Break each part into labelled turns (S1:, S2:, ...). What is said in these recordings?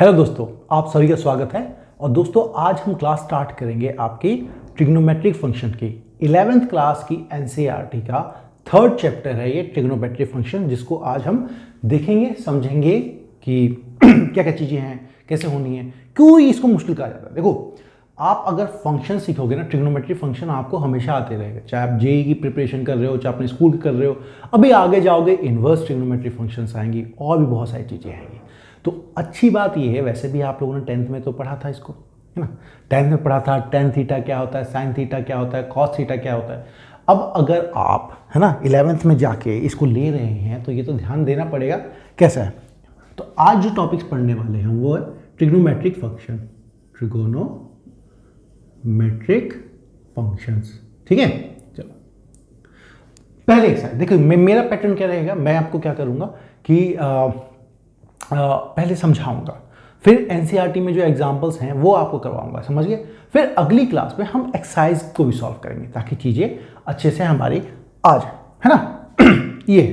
S1: Hello दोस्तों, आप सभी का स्वागत है। और दोस्तों आज हम क्लास स्टार्ट करेंगे आपकी ट्रिग्नोमेट्रिक फंक्शन की 11th क्लास की एनसीईआरटी का थर्ड चैप्टर है ये ट्रिग्नोमेट्रिक फंक्शन, जिसको आज हम देखेंगे, समझेंगे कि क्या क्या चीज़ें हैं, कैसे होनी है, क्यों इसको मुश्किल कहा जाता है। देखो, आप अगर फंक्शन सीखोगे ना, ट्रिग्नोमेट्रिक फंक्शन आपको हमेशा आते रहेगा, चाहे आप जेईई की प्रिपरेशन कर रहे हो, चाहे अपने स्कूल कर रहे हो, अभी आगे जाओगे इन्वर्स ट्रिग्नोमेट्रिक फंक्शंस आएंगी और भी बहुत सारी चीज़ें आएंगी। तो अच्छी बात यह है, वैसे भी आप लोगों ने 10th में तो पढ़ा था इसको, है ना। 10th में पढ़ा था tan थीटा क्या होता है, sin थीटा क्या होता है, cos थीटा क्या होता है। अब अगर आप, है ना, 11th में जाके इसको ले रहे हैं तो ये तो ध्यान देना पड़ेगा कैसा है। तो आज जो टॉपिक्स पढ़ने वाले हैं वो है ट्रिग्नोमेट्रिक फंक्शन, ट्रिगोनोमेट्रिक फंक्शंस, ठीक है। चलो पहले एक साइड देखो, मेरा पैटर्न क्या रहेगा, मैं आपको क्या करूंगा कि पहले समझाऊंगा, फिर एनसीईआरटी में जो एग्जांपल्स हैं वो आपको करवाऊंगा, समझ गए। फिर अगली क्लास में हम एक्सरसाइज को भी सॉल्व करेंगे ताकि चीज़ें अच्छे से हमारी आ जाए, है ना। ये है।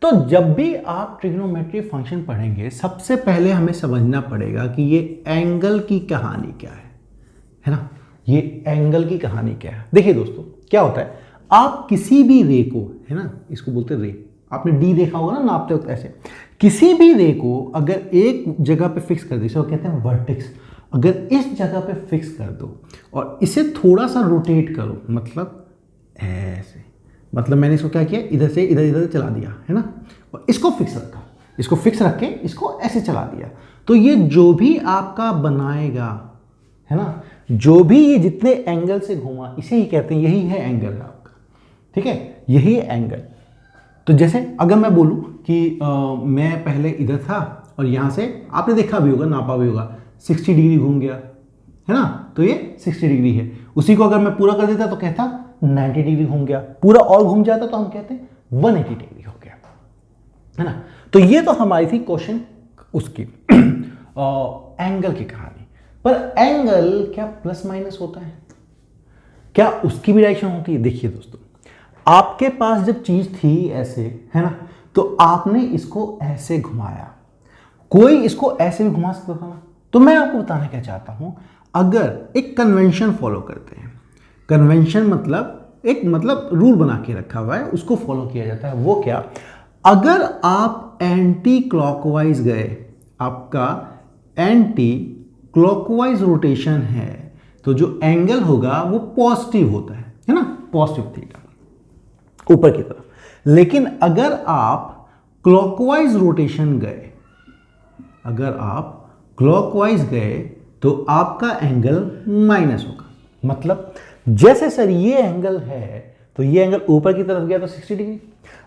S1: तो जब भी आप ट्रिग्नोमेट्रिक फंक्शन पढ़ेंगे, सबसे पहले हमें समझना पड़ेगा कि ये एंगल की कहानी क्या है ना। ये एंगल की कहानी क्या है। देखिए दोस्तों, क्या होता है, आप किसी भी रे को, है ना, इसको बोलते हैं रे, आपने डी देखा होगा ना नापते वक्त, ऐसे किसी भी रे को अगर एक जगह पे फिक्स कर दे, इसे कहते हैं वर्टेक्स, अगर इस जगह पे फिक्स कर दो और इसे थोड़ा सा रोटेट करो, मतलब ऐसे, मतलब मैंने इसको क्या किया, इधर से इधर इधर चला दिया, है ना, और इसको फिक्स रखा, इसको फिक्स रख के इसको ऐसे चला दिया, तो ये जो भी आपका बनाएगा, है ना, जो भी ये जितने एंगल से घुमा, इसे ही कहते हैं, यही है एंगल आपका, ठीक है, यही है एंगल। तो जैसे अगर मैं बोलूं कि मैं पहले इधर था और यहाँ से आपने देखा भी होगा, नापा भी होगा, 60 डिग्री घूम गया, है ना, तो ये 60 डिग्री है। उसी को अगर मैं पूरा कर देता तो कहता 90 डिग्री घूम गया, पूरा और घूम जाता तो हम कहते 180 डिग्री हो गया, है ना। तो ये तो हमारी थी क्वेश्चन उसकी एंगल की कहानी। पर एंगल क्या प्लस माइनस होता है, क्या उसकी भी डायरेक्शन होती है। देखिए दोस्तों, आपके पास जब चीज थी ऐसे, है ना, तो आपने इसको ऐसे घुमाया, कोई इसको ऐसे भी घुमा सकता था ना। तो मैं आपको बताना क्या चाहता हूं, अगर एक कन्वेंशन फॉलो करते हैं, कन्वेंशन मतलब एक रूल बना के रखा हुआ है, उसको फॉलो किया जाता है। वो क्या, अगर आप एंटी क्लॉकवाइज गए, आपका एंटी क्लॉकवाइज रोटेशन है, तो जो एंगल होगा वो पॉजिटिव होता है ना, पॉजिटिव थीटा ऊपर की तरफ। लेकिन अगर आप क्लॉकवाइज रोटेशन गए, अगर आप क्लॉकवाइज गए तो आपका एंगल माइनस होगा। मतलब जैसे सर ये एंगल है तो ये एंगल ऊपर की तरफ गया तो 60 डिग्री।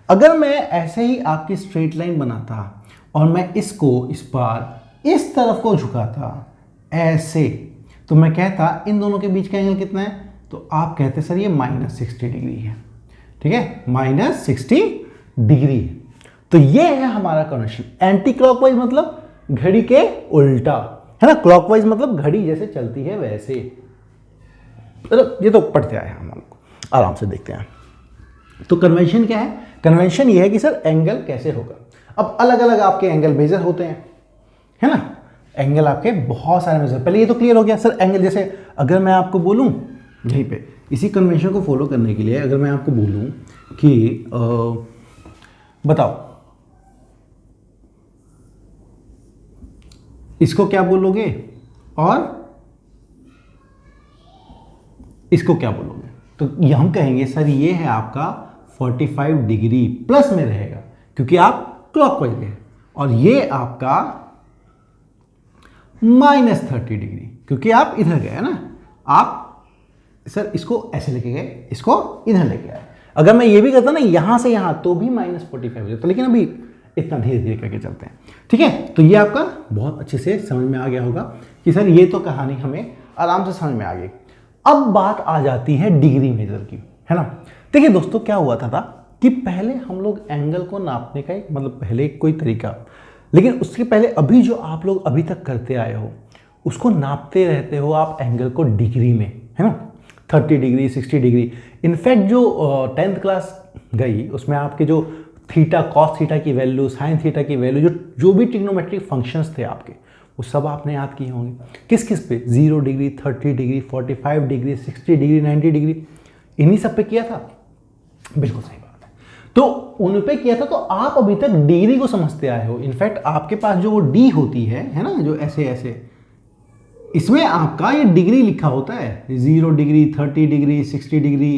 S1: अगर मैं ऐसे ही आपकी स्ट्रेट लाइन बनाता और मैं इसको इस बार इस तरफ को झुकाता ऐसे, तो मैं कहता इन दोनों के बीच का एंगल कितना है, तो आप कहते सर ये -60 डिग्री है, ठीक है, -60 डिग्री। तो ये है हमारा कन्वेंशन। एंटी क्लॉकवाइज मतलब घड़ी के उल्टा, है ना, क्लॉकवाइज मतलब घड़ी जैसे चलती है वैसे। ये तो पढ़ते आए हम लोग, आराम से देखते हैं। तो कन्वेंशन क्या है, कन्वेंशन ये है कि सर एंगल कैसे होगा। अब अलग अलग आपके एंगल मेजर होते हैं, है ना, एंगल आपके बहुत सारे मेजर। पहले ये तो क्लियर हो गया सर एंगल। जैसे अगर मैं आपको बोलूं यहीं पे इसी कन्वेंशन को फॉलो करने के लिए, अगर मैं आपको बोलूं कि बताओ इसको क्या बोलोगे और इसको क्या बोलोगे, तो ये हम कहेंगे सर ये है आपका 45 डिग्री प्लस में रहेगा क्योंकि आप क्लॉकवाइज गए, और ये आपका -30 डिग्री क्योंकि आप इधर गए ना। आप सर इसको ऐसे लेके गए, इसको इधर लेके आए। अगर मैं ये भी करता ना यहां से यहां, तो भी -45 हो जाता, लेकिन अभी इतना धीरे धीरे करके चलते हैं, ठीक है। तो ये आपका बहुत अच्छे से समझ में आ गया होगा कि सर ये तो कहानी हमें आराम से समझ में आ गई। अब बात आ जाती है डिग्री मेजर की, है ना। देखिए दोस्तों, क्या हुआ था कि पहले हम लोग एंगल को नापने का एक पहले कोई तरीका, लेकिन उसके पहले अभी जो आप लोग अभी तक करते आए हो उसको नापते रहते हो आप एंगल को डिग्री में, है ना, 30 डिग्री 60 डिग्री। इनफैक्ट जो 10th क्लास गई उसमें आपके जो थीटा कॉस थीटा की वैल्यू, साइन थीटा की वैल्यू, जो भी ट्रिग्नोमेट्रिक फंक्शंस थे आपके, वो सब आपने याद किए होंगे। किस किस पे? 0 degree, 30 degree, 45 degree, 60 degree, 90 degree, इन्हीं सब पे किया था। बिल्कुल सही बात है। तो उन पे किया था, तो आप अभी तक डिग्री को समझते आए हो। इनफैक्ट आपके पास जो वो डी होती है ना, जो ऐसे ऐसे, इसमें आपका ये डिग्री लिखा होता है, 0 डिग्री, 30 डिग्री, 60 डिग्री,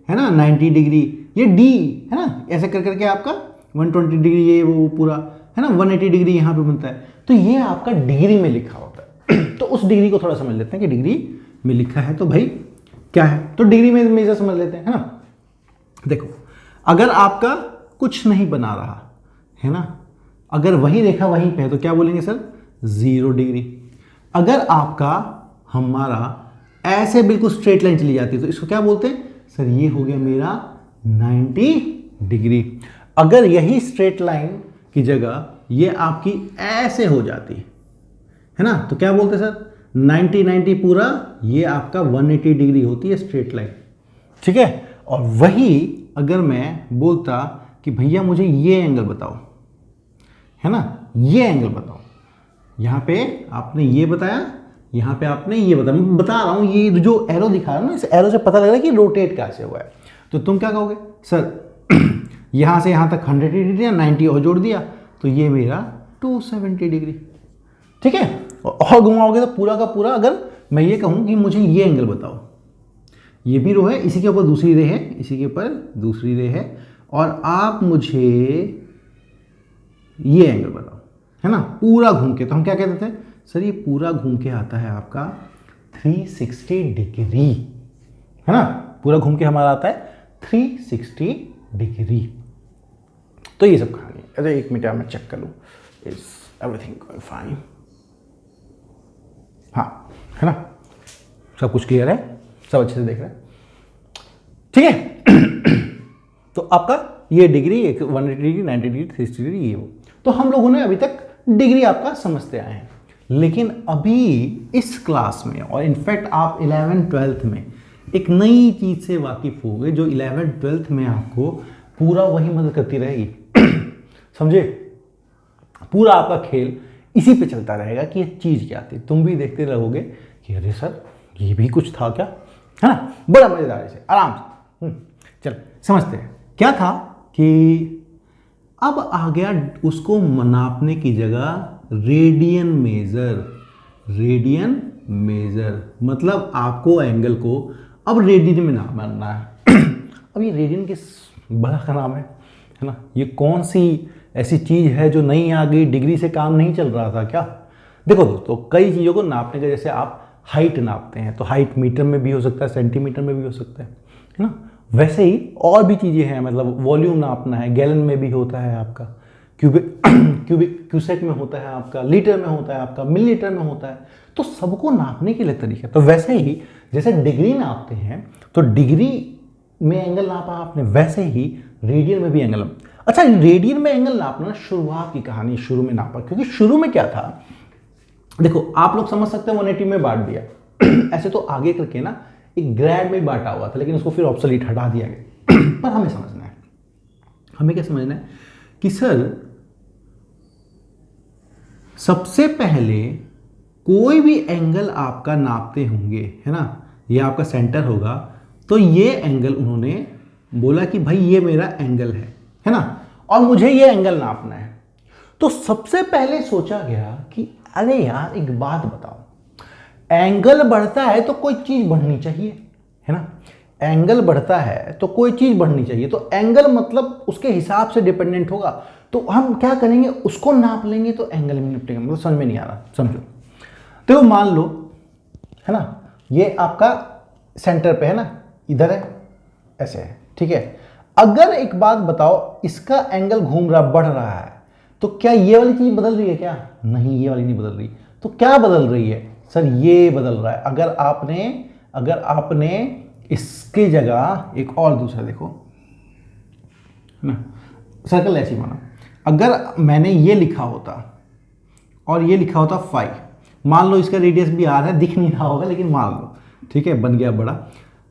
S1: है ना, 90 डिग्री, ये डी है ना, ऐसे कर करके आपका 120 डिग्री, ये वो पूरा है ना, 180 डिग्री यहाँ पे बनता है। तो ये आपका डिग्री में लिखा होता है। तो उस डिग्री को थोड़ा समझ लेते हैं कि डिग्री में लिखा है तो भाई क्या है। तो डिग्री में मेजर समझ लेते हैं, है ना। देखो, अगर आपका कुछ नहीं बना रहा है ना, अगर वही रेखा वहीं पे है तो क्या बोलेंगे सर? 0 डिग्री। अगर आपका हमारा ऐसे बिल्कुल स्ट्रेट लाइन चली जाती है तो इसको क्या बोलते हैं सर? ये हो गया मेरा 90 डिग्री। अगर यही स्ट्रेट लाइन की जगह ये आपकी ऐसे हो जाती है ना, तो क्या बोलते हैं सर? 90 90 पूरा, ये आपका 180 डिग्री होती है स्ट्रेट लाइन, ठीक है। और वही अगर मैं बोलता कि भैया मुझे ये एंगल बताओ, है ना, ये एंगल बताओ, यहाँ पे आपने ये बताया, यहाँ पे आपने ये बताया, मैं बता रहा हूँ, ये जो एरो दिखा रहा है ना, इस एरो से पता लग रहा है कि रोटेट कैसे हुआ है। तो तुम क्या कहोगे सर? यहाँ से यहाँ तक 100 डिग्री या 90 और जोड़ दिया तो ये मेरा 270 डिग्री, ठीक है। और घुमाओगे तो पूरा का पूरा, अगर मैं ये कहूँ कि मुझे ये एंगल बताओ, ये भी रो है, इसी के ऊपर दूसरी रे है, इसी के ऊपर दूसरी रे है, और आप मुझे ये एंगल बताओ, है ना, पूरा घूम के, तो हम क्या कहते थे सर? ये पूरा घूम के आता है आपका 360 डिग्री, है ना, पूरा घूम के हमारा आता है 360 डिग्री। तो ये सब कहानी है। अरे एक मिनट मैं चेक कर लूँ, इज एवरीथिंग गोइंग फाइन? हाँ, है ना, सब कुछ क्लियर है, सब अच्छे से देख रहे हैं, ठीक है। तो आपका ये डिग्री 180 डिग्री, 90 डिग्री, 360 डिग्री, ये वो। तो हम लोगों ने अभी तक डिग्री आपका समझते आए हैं, लेकिन अभी इस क्लास में, और इनफैक्ट आप 11th 12th में एक नई चीज से वाकिफ हो गए, जो 11th 12th में आपको पूरा वही मदद करती रहेगी। समझे? पूरा आपका खेल इसी पे चलता रहेगा कि ये चीज क्या थी। तुम भी देखते रहोगे कि अरे सर ये भी कुछ था क्या, है ना। बड़ा मजेदार से, आराम से चल समझते हैं। क्या था कि अब आ गया उसको नापने की जगह रेडियन मेजर। रेडियन मेजर मतलब आपको एंगल को अब रेडियन में नापना है। अब ये रेडियन किस बड़ा का नाम है ना। ये कौन सी ऐसी चीज है जो नहीं आ गई, डिग्री से काम नहीं चल रहा था क्या? देखो दोस्तों, कई चीज़ों को नापने का, जैसे आप हाइट नापते हैं तो हाइट मीटर में भी हो सकता है, सेंटीमीटर में भी हो सकता है ना। वैसे ही और भी चीज़ें हैं, मतलब वॉल्यूम नापना है, गैलन में भी होता है आपका, क्यूसेक में होता है आपका, लीटर में होता है आपका, मिलीलीटर में होता है। तो सबको नापने के लिए तरीका। तो वैसे ही जैसे डिग्री नापते हैं तो डिग्री में एंगल नापा आपने, वैसे ही रेडियन में भी एंगल। अच्छा, रेडियन में एंगल नापना शुरुआत की कहानी, शुरू में नापा, क्योंकि शुरू में क्या था, देखो आप लोग समझ सकते हैं 180 में बांट दिया। ऐसे तो आगे करके ना एक ग्रेड में बांटा हुआ था, लेकिन उसको फिर ऑब्सोलीट हटा दिया गया। पर हमें समझना है, हमें क्या समझना है कि सर सबसे पहले कोई भी एंगल आपका नापते होंगे, है ना, ये आपका सेंटर होगा, तो ये एंगल उन्होंने बोला कि भाई ये मेरा एंगल है ना, और मुझे ये एंगल नापना है। तो सबसे पहले सोचा गया कि अरे यार एक बात बताओ, एंगल बढ़ता है तो कोई चीज बढ़नी चाहिए, है ना। एंगल बढ़ता है तो कोई चीज बढ़नी चाहिए, तो एंगल मतलब उसके हिसाब से डिपेंडेंट होगा। तो हम क्या करेंगे, उसको नाप लेंगे तो एंगल में निपटेंगे। मतलब समझ में नहीं आ रहा, समझो। तो मान लो, है ना, ये आपका सेंटर पे है ना, इधर है, ऐसे है, ठीक है। अगर एक बात बताओ, इसका एंगल घूम रहा, बढ़ रहा है, तो क्या ये वाली चीज बदल रही है क्या? नहीं, ये वाली नहीं बदल रही। तो क्या बदल रही है सर? ये बदल रहा है। अगर आपने इसकी जगह एक और दूसरा देखो, है ना, सर्कल ऐसे माना, अगर मैंने ये लिखा होता और ये लिखा होता 5, मान लो इसका रेडियस भी आर है, दिख नहीं रहा होगा लेकिन मान लो, ठीक है, बन गया बड़ा।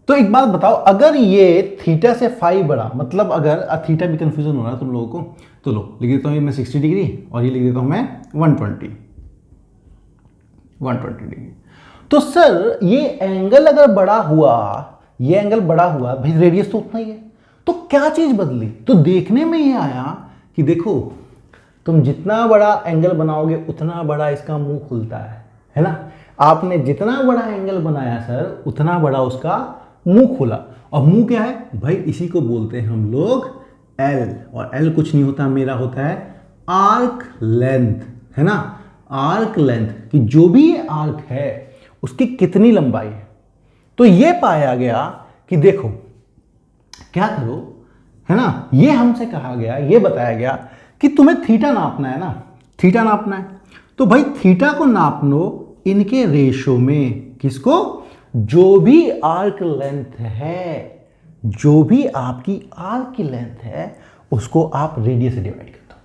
S1: तो एक बात बताओ, अगर ये थीटा से 5 बड़ा, मतलब अगर थीटा भी कंफ्यूजन हो रहा है तुम लोगों को, तो लो लिख देता हूँ ये मैं 60 डिग्री और ये लिख देता हूँ मैं 120, 120 डिग्री। तो सर ये एंगल अगर बड़ा हुआ, ये एंगल बड़ा हुआ भाई, रेडियस तो उतना ही है, तो क्या चीज बदली? तो देखने में ये आया कि देखो तुम जितना बड़ा एंगल बनाओगे उतना बड़ा इसका मुंह खुलता है ना। आपने जितना बड़ा एंगल बनाया सर उतना बड़ा उसका मुंह खुला। और मुंह क्या है भाई? इसी को बोलते हैं हम लोग एल, और एल कुछ नहीं होता, मेरा होता है आर्क लेंथ, है ना। आर्क लेंथ कि जो भी ये आर्क है उसकी कितनी लंबाई है। तो ये पाया गया कि देखो क्या करो, है ना, ये हमसे कहा गया, ये बताया गया कि तुम्हें थीटा नापना है ना, थीटा नापना है। तो भाई थीटा को नाप लो इनके रेशो में। किसको? जो भी आर्क लेंथ है, जो भी आपकी आर्क की लेंथ है उसको आप रेडियस से डिवाइड कर दो,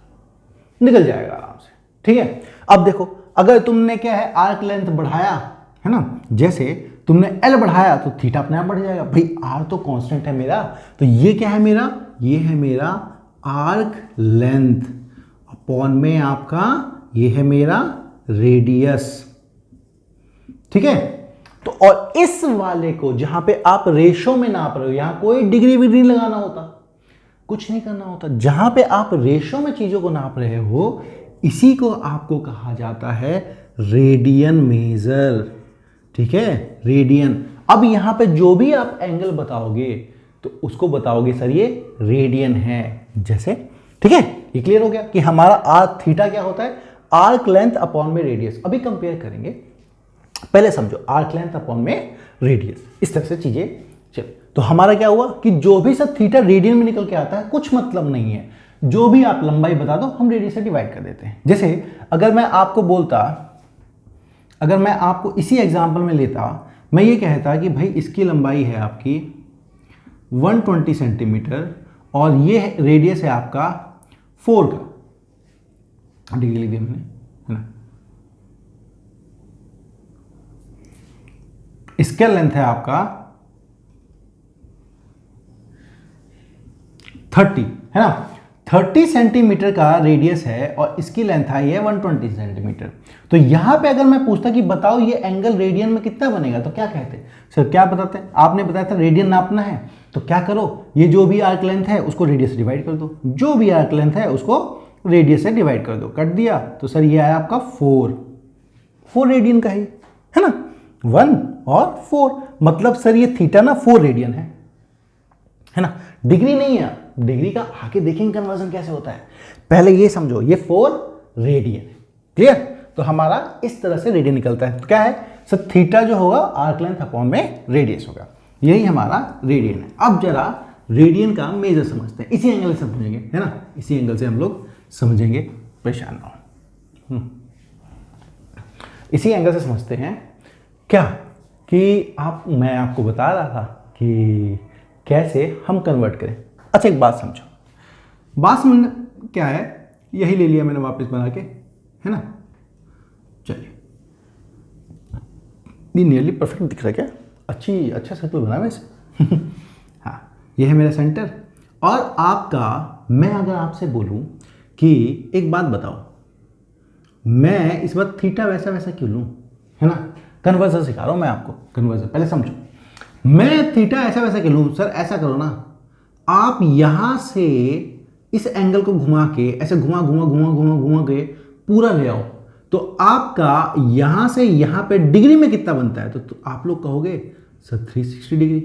S1: निकल जाएगा आराम से। ठीक है। अब देखो अगर तुमने क्या है आर्क लेंथ बढ़ाया, है ना, जैसे तुमने एल बढ़ाया तो थीटा अपने आप बढ़ जाएगा। भाई आर तो कांस्टेंट है मेरा, तो ये क्या है मेरा? ये है मेरा आर्क लेंथ अपॉन में आपका ये है मेरा रेडियस। ठीक है। तो और इस वाले को जहां पे आप रेशो में नाप रहे हो, यहां कोई डिग्री विग्री लगाना होता, कुछ नहीं करना होता। जहां पे आप रेशो में चीजों को नाप रहे हो इसी को आपको कहा जाता है रेडियन मेजर। ठीक है, रेडियन। अब यहां पे जो भी आप एंगल बताओगे तो उसको बताओगे सर ये रेडियन है, जैसे। ठीक है, ये क्लियर हो गया कि हमारा आर्क थीटा क्या होता है? आर्क लेंथ अपॉन में रेडियस। अभी कंपेयर करेंगे, पहले समझो आर्क लेंथ अपॉन में रेडियस, इस तरह से चीजें चल। तो हमारा क्या हुआ कि जो भी सब थीटा रेडियन में निकल के आता है कुछ मतलब नहीं है, जो भी आप लंबाई बता दो हम रेडियस से डिवाइड कर देते हैं। जैसे अगर मैं आपको बोलता, अगर मैं आपको इसी एग्जांपल में लेता, मैं ये कहता कि भाई इसकी लंबाई है आपकी 120 सेंटीमीटर और ये रेडियस है आपका 4 का, डिग्री लिख दिया मैंने, है ना। इसका लेंथ है आपका 30, है ना। 30 सेंटीमीटर का रेडियस है और इसकी लेंथ आई है 120 सेंटीमीटर। तो यहां पे अगर मैं पूछता कि बताओ ये एंगल रेडियन में कितना बनेगा, तो क्या कहते? सर क्या बताते हैं? आपने बताया था रेडियन नापना है, तो क्या करो, ये जो भी आर्क लेंथ है उसको रेडियस से डिवाइड कर दो, जो भी आर्क लेंथ है उसको रेडियस से डिवाइड कर दो। कट दिया तो सर ये आया आपका 4 रेडियन का ही, है ना। 1 और 4 मतलब सर ये थीटा ना 4 रेडियन है ना, डिग्री नहीं है। डिग्री का आगे देखेंगे कन्वर्जन कैसे होता है, पहले ये समझो ये 4 रेडियन है। क्लियर? तो हमारा इस तरह से रेडियन निकलता है। तो क्या है सर? थीटा जो होगा आर्क लेंथ अपॉन में रेडियस होगा, यही हमारा रेडियन है। अब जरा रेडियन का मेजर समझते हैं, इसी एंगल से समझेंगे, है ना, इसी एंगल से हम लोग समझेंगे, परेशान ना हो। इसी एंगल से समझते हैं क्या कि मैं आपको बता रहा था कि कैसे हम कन्वर्ट करें। अच्छा एक बात समझो, बात समझना क्या है, यही ले लिया मैंने वापस बना के, है ना। चलिए, ये नियरली परफेक्ट दिख रहा है क्या? अच्छा सर्कल बना है वैसे। हाँ, ये है मेरा सेंटर। और आपका, मैं अगर आपसे बोलूं कि एक बात बताओ, मैं इस बार थीटा वैसा क्यों लूं, है ना। कन्वर्जन सिखा रहा हूं मैं आपको, कन्वर्जन पहले समझो। मैं थीटा ऐसा क्यों लूं? सर ऐसा करो ना, आप यहां से इस एंगल को घुमा के ऐसे घुमा के पूरा ले आओ, तो आपका यहां से यहां पे डिग्री में कितना बनता है? तो आप लोग कहोगे सर 360 डिग्री,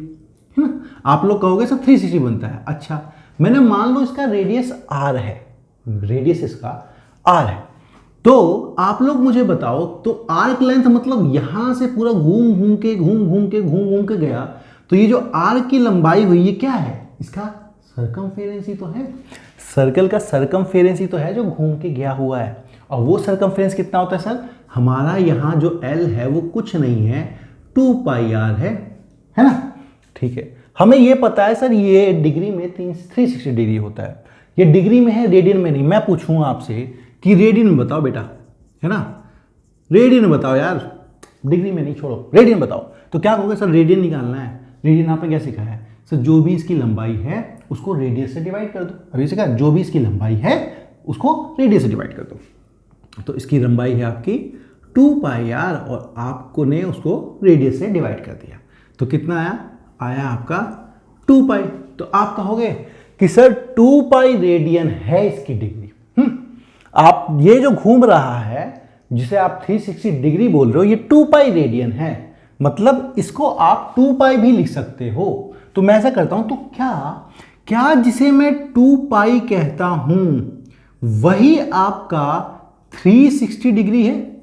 S1: है ना। आप लोग कहोगे सर 360 बनता है। अच्छा, मैंने मान लो इसका रेडियस r है, रेडियस इसका r है, तो आप लोग मुझे बताओ, तो आर्क लेंथ मतलब यहां से पूरा घूम के गया, तो ये जो आर्क की लंबाई हुई ये क्या है? इसका सर्कमफेरेंस ही तो है, सर्कल का सर्कमफेरेंस ही तो है जो घूम के गया हुआ है। और वो सर्कमफेरेंस कितना होता है सर? हमारा यहां जो L है वो कुछ नहीं है, 2 पाई r है ना। ठीक है, हमें ये पता है सर ये डिग्री में 360 डिग्री होता है, ये डिग्री में है, रेडियन में नहीं। मैं पूछूंगा आपसे कि रेडियन में बताओ बेटा, है ना, रेडियन में बताओ यार, डिग्री में नहीं, छोड़ो, रेडियन बताओ। तो क्या कहोगे सर? रेडियन निकालना है। रेडियन आपने क्या सीखा है सर? जो भी इसकी लंबाई है उसको रेडियस से डिवाइड कर दो। अभी सीखा, जो भी इसकी लंबाई है उसको रेडियस से डिवाइड कर दो। तो इसकी लंबाई है आपकी 2 पाई यार, और आपको ने उसको रेडियस से डिवाइड कर दिया तो कितना आया आपका 2 पाई। तो आप कहोगे कि सर 2 पाई रेडियन है इसकी डिग्री। आप ये जो घूम रहा है जिसे आप 360 डिग्री बोल रहे हो ये 2 पाई रेडियन है, मतलब इसको आप 2 पाई भी लिख सकते हो। तो मैं ऐसा करता हूं, तो क्या जिसे मैं 2 पाई कहता हूं वही आपका 360 डिग्री है?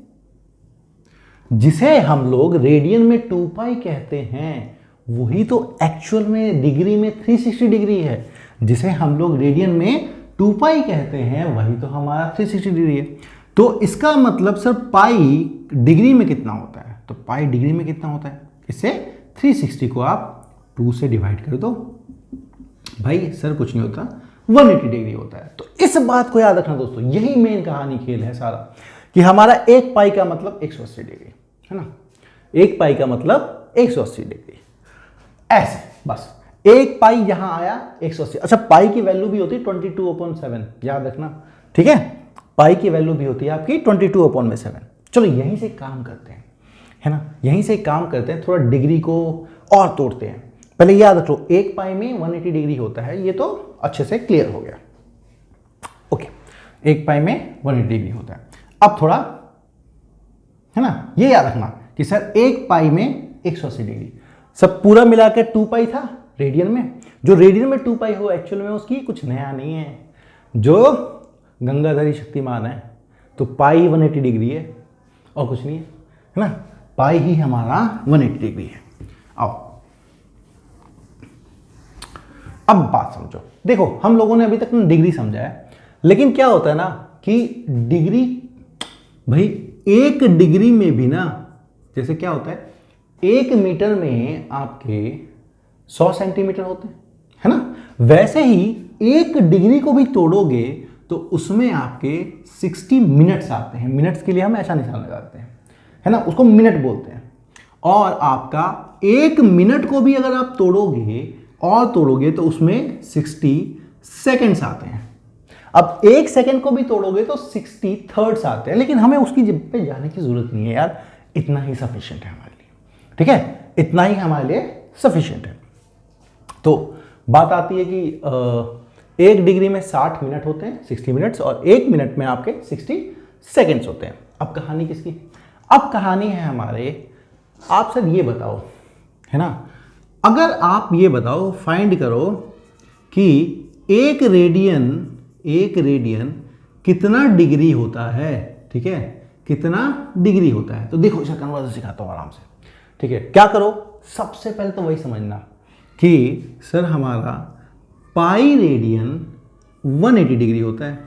S1: जिसे हम लोग रेडियन में 2 पाई कहते हैं वही तो एक्चुअल में डिग्री में 360 डिग्री है। जिसे हम लोग रेडियन में 2 पाई कहते हैं वही तो हमारा 360 डिग्री है। तो इसका मतलब सर पाई डिग्री में कितना होता है? तो पाई डिग्री में कितना होता है? इससे 360 को आप 2 से डिवाइड कर दो, भाई सर कुछ नहीं होता 180 डिग्री होता है। तो इस बात को याद रखना दोस्तों, यही मेन कहानी खेल है सारा, कि हमारा 1 पाई का मतलब 180 डिग्री है ना, 1 पाई का मतलब 180 डिग्री, ऐसे बस 1 पाई यहां आया 180। अच्छा, पाई की वैल्यू भी होती है 22/7, याद रखना, ठीक है, पाई की वैल्यू भी होती है आपकी 22/7। चलो यहीं से काम करते हैं, है ना, यहीं से काम करते हैं, थोड़ा डिग्री को और तोड़ते हैं। पहले याद रखो 1 पाई में 180 डिग्री होता है, ये तो अच्छे से क्लियर हो गया। ओके, 1 पाई में 180 डिग्री होता है। अब थोड़ा, है ना, ये याद रखना कि सर 1 पाई में 180 डिग्री, सब पूरा मिलाकर 2 पाई था रेडियन में। जो रेडियन में 2 पाई हो एक्चुअल में उसकी कुछ नया नहीं है, जो गंगाधरी शक्तिमान है, तो पाई 180 डिग्री है और कुछ नहीं है ना, पाई ही हमारा 180 डिग्री है। आओ अब बात समझो, देखो हम लोगों ने अभी तक डिग्री समझा है, लेकिन क्या होता है ना कि डिग्री, भाई 1 डिग्री में भी ना, जैसे क्या होता है 1 मीटर में आपके 100 सेंटीमीटर होते हैं, है ना, वैसे ही 1 डिग्री को भी तोड़ोगे तो उसमें आपके 60 मिनट्स आते हैं। मिनट्स के लिए हम ऐसा निशान लगाते हैं, है ना, उसको मिनट बोलते हैं। और आपका 1 मिनट को भी अगर आप तोड़ोगे तो उसमें 60 सेकेंड्स आते हैं। अब 1 सेकेंड को भी तोड़ोगे तो 60 थर्ड्स आते हैं, लेकिन हमें उसकी जब पे जाने की जरूरत नहीं है यार, इतना ही सफिशिएंट है हमारे लिए, ठीक है, इतना ही हमारे लिए सफिशिएंट है। तो बात आती है कि 1 डिग्री में 60 मिनट होते हैं, 60 मिनट्स, और 1 मिनट में आपके 60 सेकेंड्स होते हैं। अब कहानी किसकी? अब कहानी है हमारे, आप सर ये बताओ, है ना, अगर आप ये बताओ, फाइंड करो कि 1 रेडियन कितना डिग्री होता है, ठीक है, कितना डिग्री होता है। तो देखो इसे कन्वर्जन सिखाता हूं आराम से, ठीक है। क्या करो, सबसे पहले तो वही समझना कि सर हमारा पाई रेडियन 180 डिग्री होता है,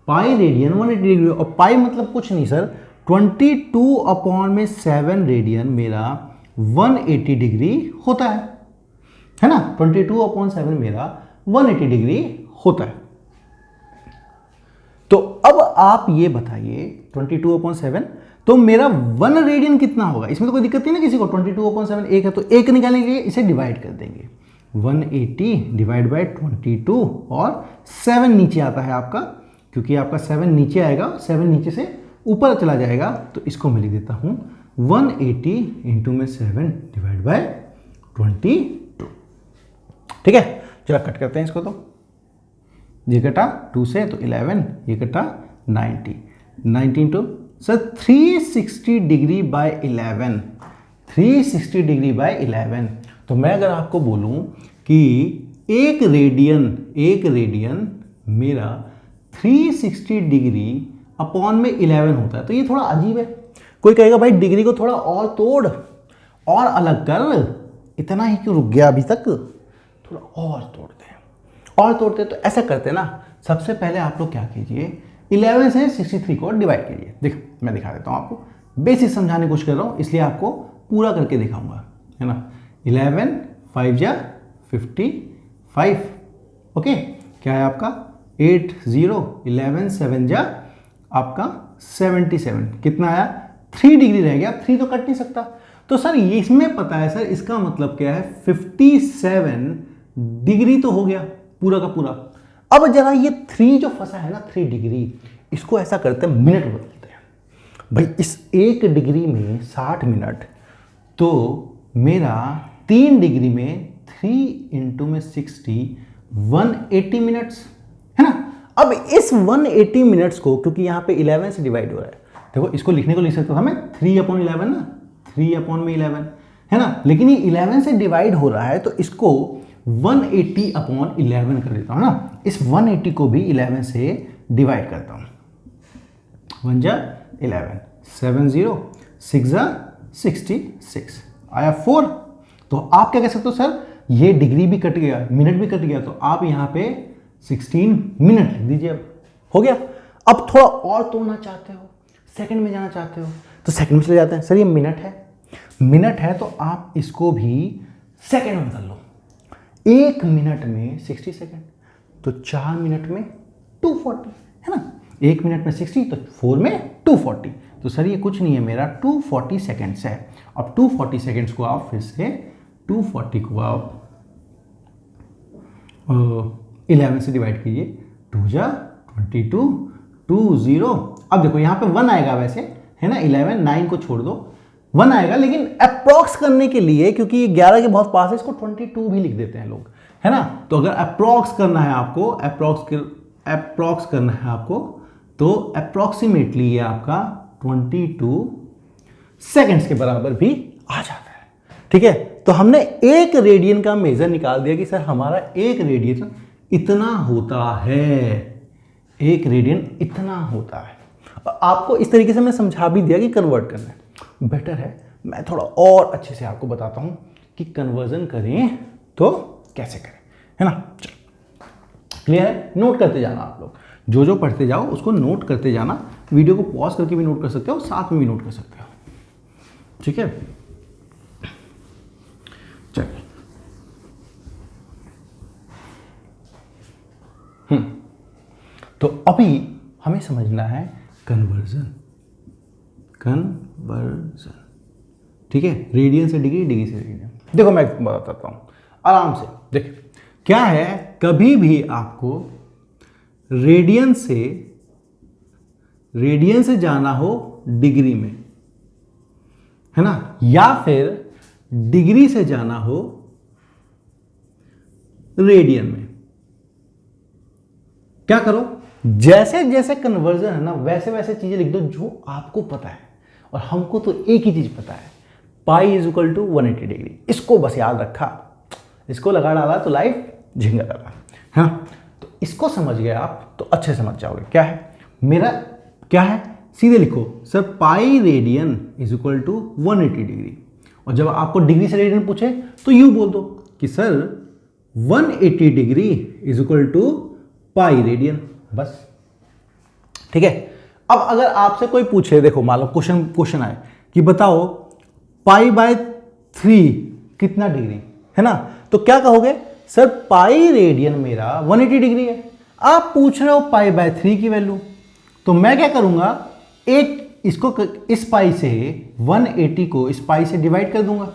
S1: पाई रेडियन 180 डिग्री, और पाई मतलब कुछ नहीं सर, 22/7 रेडियन मेरा 180 डिग्री होता है ना, 22/7 मेरा 180 डिग्री होता है। तो अब आप ये बताइए 22/7, तो मेरा 1 रेडियन कितना होगा? इसमें तो कोई दिक्कत नहीं ना किसी को, 22/7 1 है तो 1 निकालने के लिए इसे डिवाइड कर देंगे, 180 डिवाइड बाई 22, और 7 नीचे आता है आपका, क्योंकि आपका 7 नीचे आएगा, 7 नीचे से ऊपर चला जाएगा, तो इसको मैं लिख देता हूं 180 इंटू में 7 डिवाइड बाई 22, ठीक है। चलो कट करते हैं इसको, तो ये कटा 2 से तो 11, ये कटा 19 to sir 360 degree by 11, 360 degree by 11। तो मैं अगर आपको बोलूं कि 1 रेडियन मेरा 360 डिग्री अपॉन में 11 होता है, तो ये थोड़ा अजीब है। कोई कहेगा भाई डिग्री को थोड़ा और तोड़ और अलग कर, इतना ही क्यों रुक गया अभी तक, थोड़ा और तोड़ते हैं, और तोड़ते हैं। तो ऐसा करते हैं ना, सबसे पहले आप लोग क्या कीजिए, 11 से 63 को डिवाइड कीजिए। देखो मैं दिखा देता हूं आपको, बेसिक समझाने की कोशिश कर रहा हूं, इसलिए आपको पूरा करके दिखाऊंगा, है ना। 11 5 जा 55, ओके, क्या है आपका 80, 11 7 जा आपका 77, कितना आया 3 डिग्री रह गया, 3 तो कट नहीं सकता। तो सर इसमें पता है सर इसका मतलब क्या है, 57 डिग्री तो हो गया पूरा का पूरा। अब जरा ये 3 जो फंसा है ना, 3 डिग्री, इसको ऐसा करते हैं मिनट बदलते हैं। भाई इस 1 डिग्री में 60 मिनट, तो मेरा 3 डिग्री में 3 इंटू में 60 180 मिनट्स है ना। अब इस 180 मिनट्स को, क्योंकि यहाँ पे 11 से डिवाइड हो रहा है, देखो इसको लिखने को लिख सकता था मैं 3/11 ना, 3/11 है ना, लेकिन ये 11 से डिवाइड हो रहा है तो इसको 180/11 कर देता हूँ ना। इस 180 को भी 11 से डिवाइड करता हूँ, 1 जा 11, 7 0 6 जा 66 आया 4। तो आप क्या कह सकते हो, सर ये डिग्री भी कट गया, मिनट भी कट गया, तो आप यहाँ पे 16 मिनट लिख दीजिए। अब हो गया। अब थोड़ा और तोड़ना चाहते हो, सेकंड में जाना चाहते हो, तो सेकंड में चले जाते हैं। सर ये मिनट है तो आप इसको भी सेकंड में बदल लो। 1 मिनट में 60 सेकंड, तो 4 मिनट में 240 है ना। 1 मिनट में 60 तो 4 में 240, तो सर ये कुछ नहीं है, मेरा 240 सेकेंड्स है। अब 240 सेकेंड्स को आप फिर से 240 को आप 11 से डिवाइड कीजिए, 2 जा 22 2 0। अब देखो यहाँ पे 1 आएगा वैसे है ना, 11 9 को छोड़ दो 1 आएगा, लेकिन अप्रॉक्स करने के लिए, क्योंकि ये 11 के बहुत पास है, इसको 22 भी लिख देते हैं लोग है ना। तो अगर अप्रॉक्स करना है आपको, अप्रॉक्स करना है आपको, तो अप्रॉक्सीमेटली ये आपका 22 सेकेंड्स के बराबर भी आ जाता है। ठीक है, तो हमने 1 रेडियन का मेजर निकाल दिया कि सर हमारा 1 रेडियन इतना होता है, 1 रेडियन इतना होता है। आपको इस तरीके से मैं समझा भी दिया कि कन्वर्ट करना है। बेटर है मैं थोड़ा और अच्छे से आपको बताता हूं कि कन्वर्जन करें तो कैसे करें, है ना। चलो क्लियर है, नोट करते जाना आप लोग, जो जो पढ़ते जाओ उसको नोट करते जाना। वीडियो को पॉज करके भी नोट कर सकते हो, साथ में भी नोट कर सकते हो, ठीक है। चलिए तो अभी हमें समझना है कन्वर्जन, ठीक है। रेडियन से डिग्री, डिग्री से रेडियन। देखो मैं बताता हूं आराम से, देखिए क्या है, कभी भी आपको रेडियन से जाना हो डिग्री में, है ना, या फिर डिग्री से जाना हो रेडियन में, क्या करो, जैसे जैसे कन्वर्जन है ना वैसे वैसे चीजें लिख दो जो आपको पता है। और हमको तो एक ही चीज पता है, pi is equal to 180 degree. इसको बस याद रखा, इसको लगा डाला तो लाइफ झिंगा डाला, है ना। तो इसको समझ गए आप तो अच्छे समझ जाओगे। क्या है मेरा, क्या है, सीधे लिखो sir pi radian is equal to 180 degree. और जब आपको डिग्री से रेडियन पूछे तो यूं बोल दो कि sir 180 degree is equal to pi radian, बस, ठीक है। अब अगर आपसे कोई पूछे, देखो मान लो क्वेश्चन आए कि बताओ π/3 कितना डिग्री है ना, तो क्या कहोगे, सर पाई रेडियन मेरा 180 डिग्री है, आप पूछ रहे हो π/3 की वैल्यू, तो मैं क्या करूंगा, एक इसको इस पाई से 180 को इस पाई से डिवाइड कर दूंगा,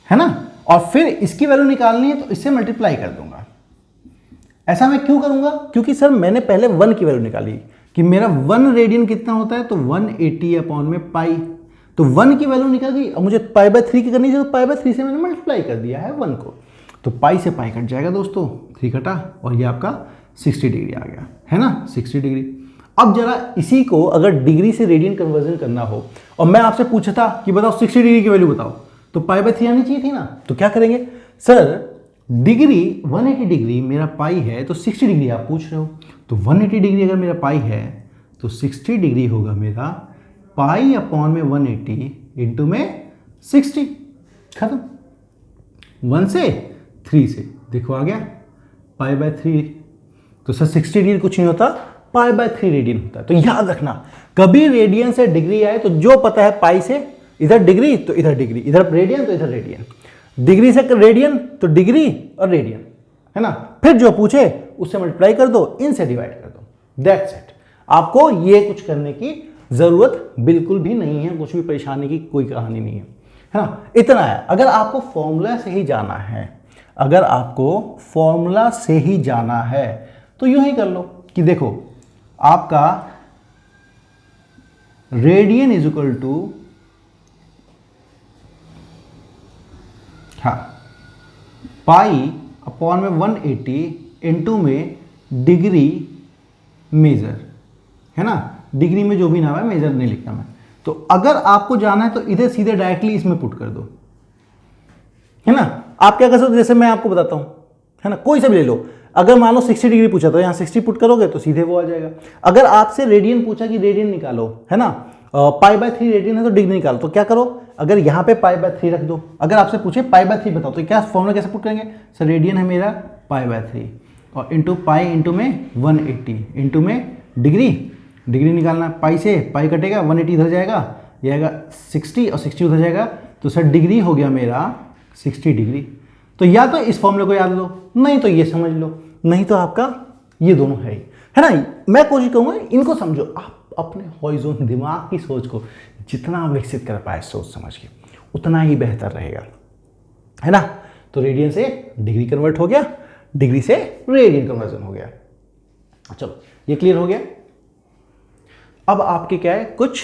S1: है ना, और फिर इसकी वैल्यू निकालनी है तो इससे मल्टीप्लाई कर दूंगा। ऐसा मैं क्यों करूंगा, क्योंकि सर मैंने पहले 1 की वैल्यू निकाली कि मेरा 1 रेडियन कितना होता है, तो 180 अपॉन में पाई, तो 1 की वैल्यू निकल गई। अब मुझे π/3 की करनी है, तो π/3 से मैंने मल्टीप्लाई कर दिया है 1 को, तो पाई से पाई कट जाएगा दोस्तों, 3 कटा, और ये आपका 60 डिग्री आ गया, है ना, 60 डिग्री। अब जरा इसी को अगर डिग्री से रेडियन कन्वर्जन करना हो और मैं आपसे पूछता कि बताओ 60 डिग्री की वैल्यू बताओ, तो π/3 आनी चाहिए थी ना। तो क्या करेंगे, सर डिग्री 180 डिग्री मेरा पाई है, तो 60 डिग्री आप पूछ रहे हो, तो 180 डिग्री अगर मेरा पाई है तो 60 डिग्री होगा मेरा पाई अपॉन में 180 इंटू में 60, खत्म। 1 से 3 से देखो आ गया π/3, तो सर 60 डिग्री कुछ नहीं होता, π/3 रेडियन होता है। तो याद रखना कभी रेडियन से डिग्री आए तो जो पता है पाई से इधर डिग्री तो इधर डिग्री, इधर रेडियन तो इधर रेडियन, डिग्री से रेडियन तो डिग्री और रेडियन, है ना, फिर जो पूछे उससे मल्टीप्लाई कर दो, इनसे डिवाइड कर दो, दैट्स इट। आपको ये कुछ करने की जरूरत बिल्कुल भी नहीं है, कुछ भी परेशानी की कोई कहानी नहीं है ना, इतना है। अगर आपको फॉर्मूला से ही जाना है, अगर आपको फॉर्मूला से ही जाना है तो यूं ही कर लो कि देखो आपका रेडियन इज इक्वल टू, हाँ, पाई अपॉन में 180 इंटू में डिग्री मेजर, है ना, डिग्री में जो भी नाम है, मेजर नहीं लिखना मैं। तो अगर आपको जाना है तो इधर सीधे डायरेक्टली इसमें पुट कर दो, है ना। आप क्या कर सकते हो, जैसे मैं आपको बताता हूं, है ना, कोई सा भी ले लो। अगर मान लो 60 डिग्री पूछा तो यहाँ 60 पुट करोगे तो सीधे वो आ जाएगा। अगर आपसे रेडियन पूछा कि रेडियन निकालो, है ना, π/3 रेडियन है तो डिग्री निकालो, तो क्या करो, अगर यहाँ पे π/3 रख दो। अगर आपसे पूछे π/3 बताओ तो क्या फॉर्मूला कैसे पुट करेंगे, सर रेडियन है मेरा π/3 और इंटू पाई इंटू में 180 इंटू में डिग्री, डिग्री निकालना, पाई से पाई कटेगा, 180 इधर जाएगा, ये आएगा 60 और 60 उधर जाएगा, तो सर डिग्री हो गया मेरा 60 डिग्री। तो या तो इस फॉर्मूले को याद लो, नहीं तो ये समझ लो, नहीं तो आपका ये दोनों है ही, है ना। मैं कोशिश करूँगा इनको समझो, आप अपने हॉरिज़ॉन्टल दिमाग की सोच को जितना आप विकसित कर पाए सोच समझ के, उतना ही बेहतर रहेगा, है ना। तो रेडियन से डिग्री कन्वर्ट हो गया, डिग्री से रेडियन कन्वर्जन हो गया। चलो ये क्लियर हो गया। अब आपके क्या है, कुछ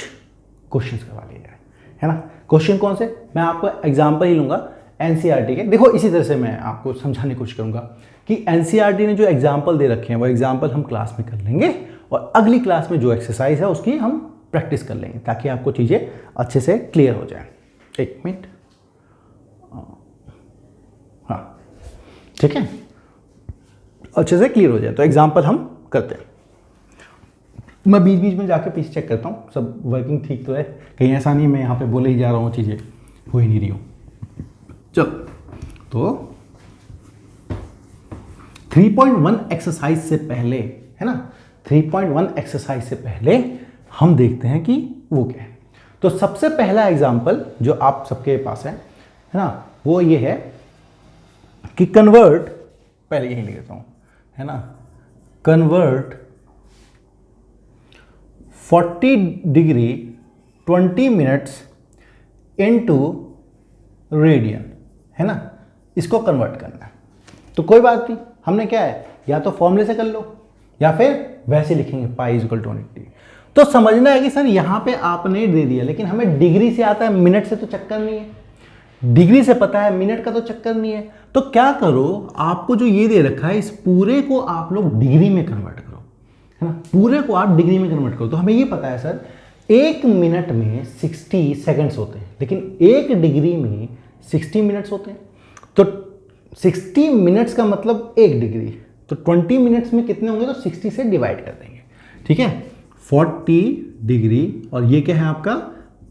S1: क्वेश्चंस करवा लिए जाए, है ना। क्वेश्चन कौन से, मैं आपको एग्जांपल ही लूंगा एनसीईआरटी के। देखो इसी तरह से मैं आपको समझाने की कोशिश करूंगा कि एनसीईआरटी ने जो एग्जाम्पल दे रखे हैं वो एग्जाम्पल हम क्लास में कर लेंगे और अगली क्लास में जो एक्सरसाइज है उसकी हम प्रैक्टिस कर लेंगे, ताकि आपको चीज़ें अच्छे से क्लियर हो जाए। एक मिनट, हाँ ठीक है, अच्छे से क्लियर हो जाए। तो एग्जाम्पल हम करते हैं, मैं बीच बीच में जाके पीछे चेक करता हूँ सब वर्किंग ठीक तो है, कहीं ऐसा नहीं मैं यहाँ पे बोले ही जा रहा हूँ, चीज़ें हो ही नहीं रही हूँ। चलो तो 3.1 एक्सरसाइज से पहले, है ना, 3.1 एक्सरसाइज से पहले हम देखते हैं कि वो क्या है। तो सबसे पहला एग्जाम्पल जो आप सबके पास है ना, वो ये है कि कन्वर्ट, पहले यही लिख देता हूँ, है ना, convert 40 degree 20 minutes into radian, है ना, इसको कन्वर्ट करना है। तो कोई बात नहीं, हमने क्या है, या तो फॉर्मूले से कर लो या फिर वैसे लिखेंगे पाई इक्वल टू 180। तो समझना है कि सर यहाँ पे आपने दे दिया, लेकिन हमें डिग्री से आता है, मिनट से तो चक्कर नहीं है, डिग्री से पता है, मिनट का तो चक्कर नहीं है। तो क्या करो, आपको जो ये दे रखा है इस पूरे को आप लोग डिग्री में कन्वर्ट करो, है ना, पूरे को आप डिग्री में कन्वर्ट करो। तो हमें ये पता है सर 1 मिनट में 60 सेकंड्स होते हैं, लेकिन 1 डिग्री में 60 मिनट्स होते हैं। तो 60 मिनट्स का मतलब 1 डिग्री, तो 20 मिनट्स में कितने होंगे, तो 60 से डिवाइड कर देंगे, ठीक है। 40 डिग्री और ये क्या है आपका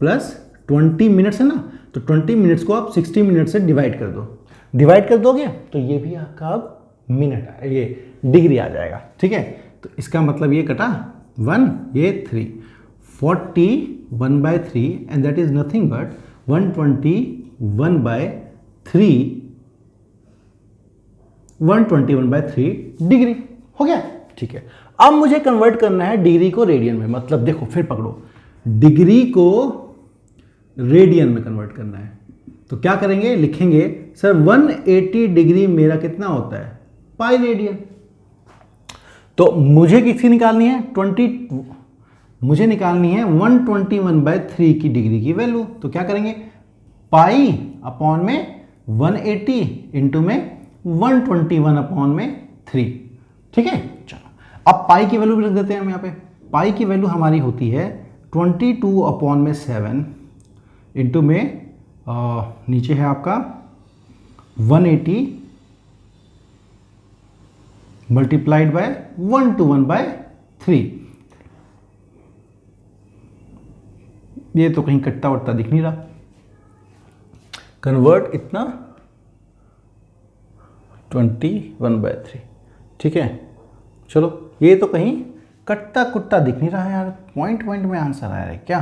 S1: प्लस 20 मिनट्स है ना, तो 20 मिनट्स को आप 60 मिनट से डिवाइड कर दो, डिवाइड कर दोगे तो ये भी आपका अब मिनट, ये डिग्री आ जाएगा, ठीक है। तो इसका मतलब ये कटा 1, ये 3, 40 1/3 and that is nothing but 120 1/3 121/3 degree हो गया, ठीक है। अब मुझे कन्वर्ट करना है डिग्री को रेडियन में, मतलब देखो फिर पकड़ो, डिग्री को रेडियन में कन्वर्ट करना है। तो क्या करेंगे, लिखेंगे सर 180 डिग्री मेरा कितना होता है, पाई रेडियन। तो मुझे किसकी निकालनी है, मुझे निकालनी है 121/3 की डिग्री की वैल्यू। तो क्या करेंगे, पाई अपॉन में 180 इंटू में 121/3, ठीक है। चलो अब पाई की वैल्यू भी रख देते हैं हम यहाँ पे। पाई की वैल्यू हमारी होती है 22/7 इंटू में नीचे है आपका 180 मल्टीप्लाइड बाय 121/3। ये तो कहीं कट्टा वट्टा दिख नहीं रहा, कन्वर्ट इतना 21/3, ठीक है। चलो ये तो कहीं कट्टा कुट्टा दिख नहीं रहा है यार, पॉइंट में आंसर आया है क्या,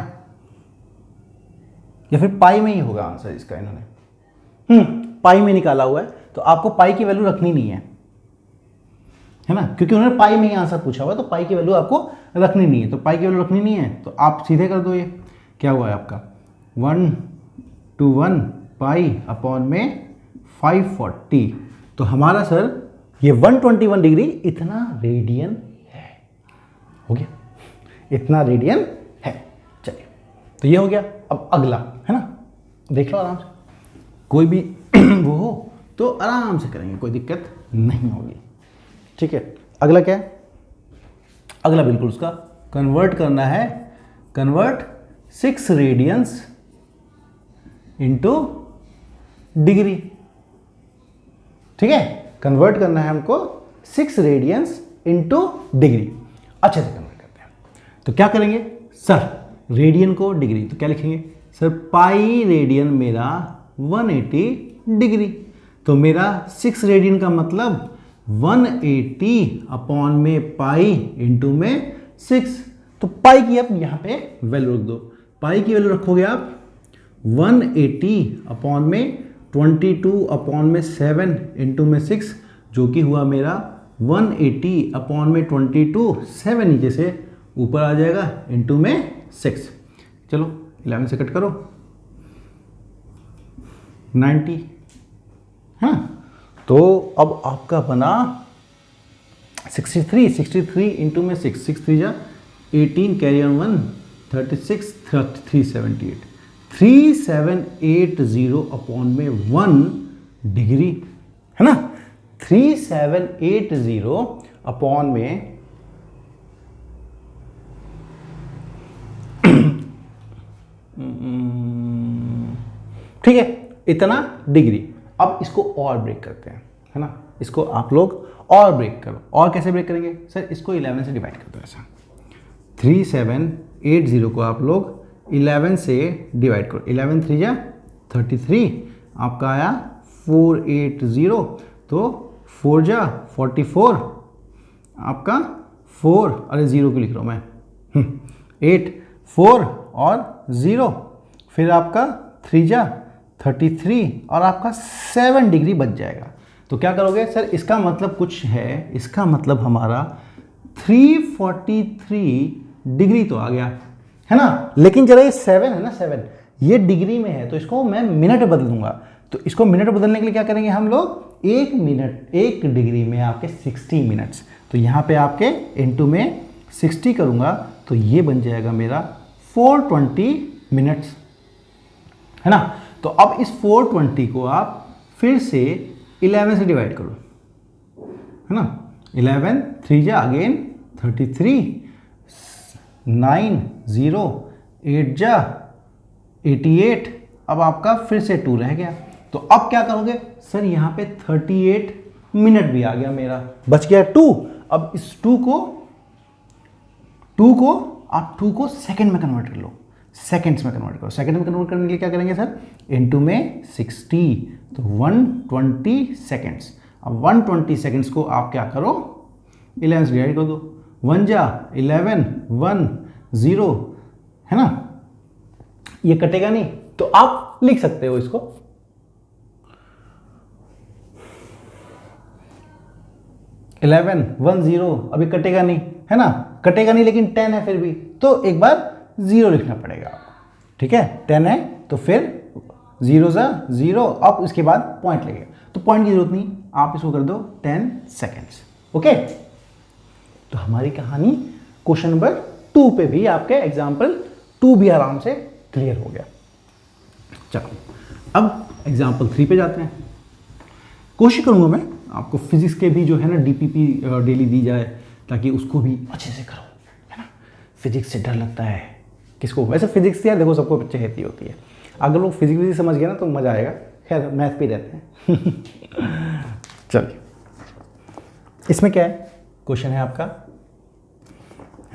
S1: या फिर पाई में ही होगा आंसर इसका, इन्होंने पाई में निकाला हुआ है। तो आपको पाई की वैल्यू रखनी नहीं है ना, क्योंकि उन्होंने पाई में ही आंसर पूछा हुआ है, तो पाई की वैल्यू आपको रखनी नहीं है। तो पाई की वैल्यू रखनी नहीं है तो आप सीधे कर दो, ये क्या हुआ है आपका 1/1 पाई अपॉन में 540। तो हमारा सर ये 121 डिग्री इतना रेडियन है, हो गया, इतना रेडियन है। चलिए तो ये हो गया। अब अगला है ना, देख लो आराम से, कोई भी वो हो तो आराम से करेंगे, कोई दिक्कत नहीं होगी। ठीक है, अगला क्या है? अगला बिल्कुल उसका कन्वर्ट करना है, कन्वर्ट 6 रेडियंस इंटू डिग्री। ठीक है, कन्वर्ट करना है हमको 6 रेडियंस इंटू डिग्री। अच्छे से कन्वर्ट करते हैं। तो क्या करेंगे सर, रेडियन को डिग्री, तो क्या लिखेंगे सर, पाई रेडियन मेरा 180 डिग्री। तो मेरा 6 रेडियन का मतलब 180 अपॉन में पाई इंटू में 6। तो पाई की आप यहाँ पे वैल्यू रख दो। पाई की वैल्यू रखोगे आप 180 अपॉन में 22 अपॉन में 7 इंटू में 6, जो कि हुआ मेरा 180 अपॉन में 22, 7 नीचे से ऊपर आ जाएगा इंटू में 6। चलो 11 से कट करो, 90। हाँ, तो अब आपका बना 63 इंटू में 6, 6 3 जा 18, कैरी ऑन 1, 36, 378, 3780 अपॉन में 1 डिग्री, है ना। 3780 अपॉन में ठीक है, इतना डिग्री। अब इसको और ब्रेक करते हैं, है ना। इसको आप लोग और ब्रेक करो। और कैसे ब्रेक करेंगे सर, इसको 11 से डिवाइड कर दो ऐसा। 3780 को आप लोग 11 से डिवाइड करो। 11 3 जा 33, आपका आया 480, तो 4 जा 44, आपका 4, अरे 0 क्यों लिख रहा हूँ मैं, 8, 4 और 0, फिर आपका 3 जा 33 और आपका 7 डिग्री बच जाएगा। तो क्या करोगे सर, इसका मतलब कुछ है, इसका मतलब हमारा 343 डिग्री तो आ गया, है ना। लेकिन जरा ये 7 है ना, 7 ये डिग्री में है, तो इसको मैं मिनट बदल दूंगा। तो इसको मिनट बदलने के लिए क्या करेंगे हम लोग, 1 मिनट, 1 डिग्री में आपके 60 मिनट्स। तो यहाँ पे आपके इनटू में 60 करूँगा, तो ये बन जाएगा मेरा 420 मिनट्स, है ना। तो अब इस 420 को आप फिर से 11 से डिवाइड करो, है ना। 11 3 जा अगेन 33, 9 0, 8 जा 88, अब आपका फिर से 2 रह गया। तो अब क्या करोगे सर, यहाँ पे 38 मिनट भी आ गया मेरा, बच गया 2। अब इस 2 को आप 2 को सेकंड में कन्वर्ट कर लो, सेकंड्स में कन्वर्ट करो। सेकंड में कन्वर्ट करने के लिए क्या करेंगे सर, इनटू में 60, तो 120 सेकंड्स। अब 120 सेकंड्स को आप क्या करो, 11 से डिवाइड कर दो। 1 जा 11, 1 0, है ना। ये कटेगा नहीं, तो आप लिख सकते हो इसको 11 1 0, अभी कटेगा नहीं, है ना, कटेगा नहीं, लेकिन 10 है फिर भी, तो एक बार 0 लिखना पड़ेगा। ठीक है, 10 है तो फिर 0 जा 0, अब इसके बाद पॉइंट लगेगा, तो पॉइंट की जरूरत नहीं, आप इसको कर दो 10 सेकेंड्स। ओके, तो हमारी कहानी क्वेश्चन नंबर 2 पे भी, आपके एग्जाम्पल 2 भी आराम से क्लियर हो गया। चलो अब एग्जाम्पल 3 पे जाते हैं। कोशिश करूंगा मैं आपको फिजिक्स के भी जो है ना डीपीपी डेली दी जाए, ताकि उसको भी अच्छे से करो, है ना। फिजिक्स से डर लगता है किसको, वैसे फिजिक्स यार देखो सबको बच्चे हेती होती है, अगर लोग फिजिक्स समझ गए ना तो मज़ा आएगा। खैर मैथ पे रहते हैं चलिए, इसमें क्या है, क्वेश्चन है आपका,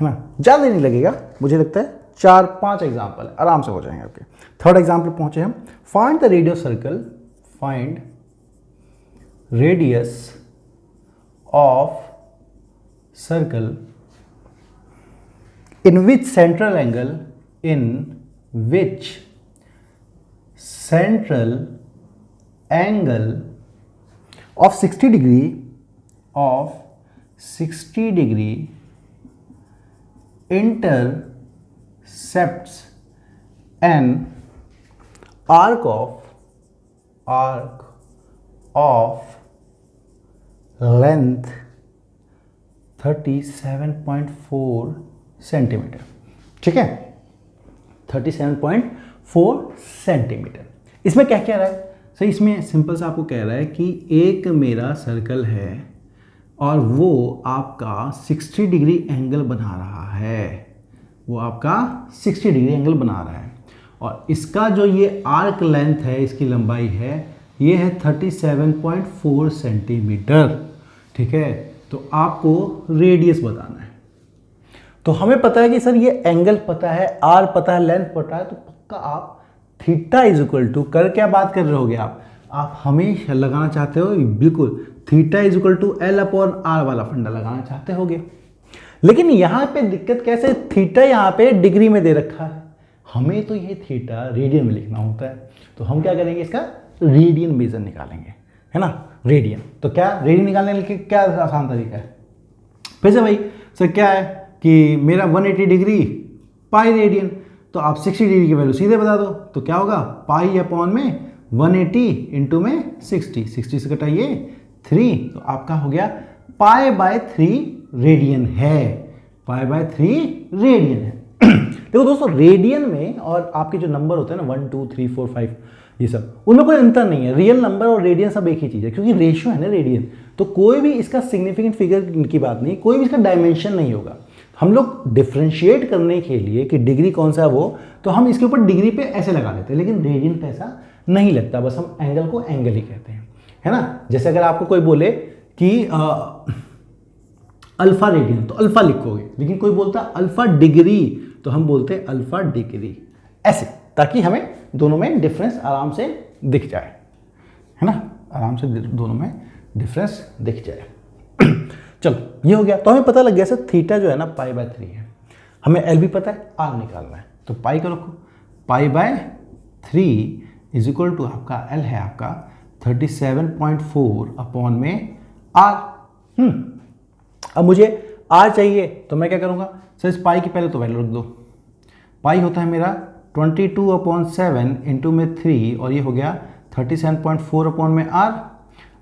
S1: है ना, ज़्यादा नहीं लगेगा, मुझे लगता है 4-5 एग्जाम्पल आराम से हो जाएंगे आपके। थर्ड एग्जाम्पल पहुंचे हम, find the radius circle, find radius of circle in which central angle of 60 degree intercepts an arc of length 37.4 centimetre. ठीक है, 37.4 सेंटीमीटर। इसमें क्या कह रहा है सर? इसमें सिंपल सा आपको कह रहा है कि एक मेरा सर्कल है और वो आपका 60 डिग्री एंगल बना रहा है, वो आपका 60 डिग्री एंगल बना रहा है, और इसका जो ये आर्क लेंथ है, इसकी लंबाई है, ये है 37.4 सेंटीमीटर। ठीक है, तो आपको रेडियस बताना है। तो हमें पता है कि सर ये एंगल पता है, आर पता है, लेंथ पता है, तो पक्का आप थीटा इज इक्वल टू कर क्या बात कर रहे होगे आप हमेशा लगाना चाहते हो, बिल्कुल theta is equal to l upon r वाला फंडा लगाना चाहते होगे। लेकिन यहां पे दिक्कत कैसे, थीटा यहां पे डिग्री में दे रखा है, हमें तो ये थीटा रेडियन में लिखना होता है। तो हम क्या करेंगे, इसका रेडियन मेजर निकालेंगे, है ना, रेडियन। तो क्या रेडियन निकालने के क्या आसान तरीका है? फिर से भाई सर क्या है कि मेरा 180 डिग्री पाई रेडियन, तो आप 60 डिग्री की वैल्यू सीधे बता दो, तो क्या होगा, पाई अपॉन में 180 इंटू में 60 से कटाइए 3, तो आपका हो गया पाई बाय 3 रेडियन है, पाई बाय 3 रेडियन है। देखो दोस्तों, रेडियन में और आपके जो नंबर होते हैं ना 1 2 3 4 5 ये सब, उनमें कोई अंतर नहीं है। रियल नंबर और रेडियन सब एक ही चीज़ है, क्योंकि रेशियो है ना रेडियन, तो कोई भी इसका सिग्निफिकेंट फिगर की बात नहीं, कोई भी इसका डायमेंशन नहीं होगा। हम लोग डिफ्रेंशिएट करने के लिए कि डिग्री कौन सा है वो, तो हम इसके ऊपर डिग्री पे ऐसे लगा देते हैं, लेकिन रेडियन पे ऐसा नहीं लगता, बस हम एंगल को एंगल ही कहते हैं, है ना। जैसे अगर आपको कोई बोले कि अल्फा रेडियन, तो अल्फा लिखोगे, लेकिन कोई बोलता अल्फा डिग्री, तो हम बोलते हैं अल्फा डिग्री, ऐसे, ताकि हमें दोनों में डिफरेंस आराम से दिख जाए, है ना, आराम से दोनों में डिफरेंस दिख जाए। चलो ये हो गया, तो हमें पता लग गया सर थीटा जो है ना पाई बाय 3 है, हमें एल भी पता है, आर निकालना है, तो पाई को रखो, pi by 3 is equal to आपका एल है आपका 37.4 अपॉन में आर। अब मुझे आर चाहिए, तो मैं क्या करूँगा सर, इस पाई की पहले तो वैल्यू रख दो, पाई होता है मेरा 22/7 इंटू में 3, और ये हो गया 37.4 अपॉन में आर।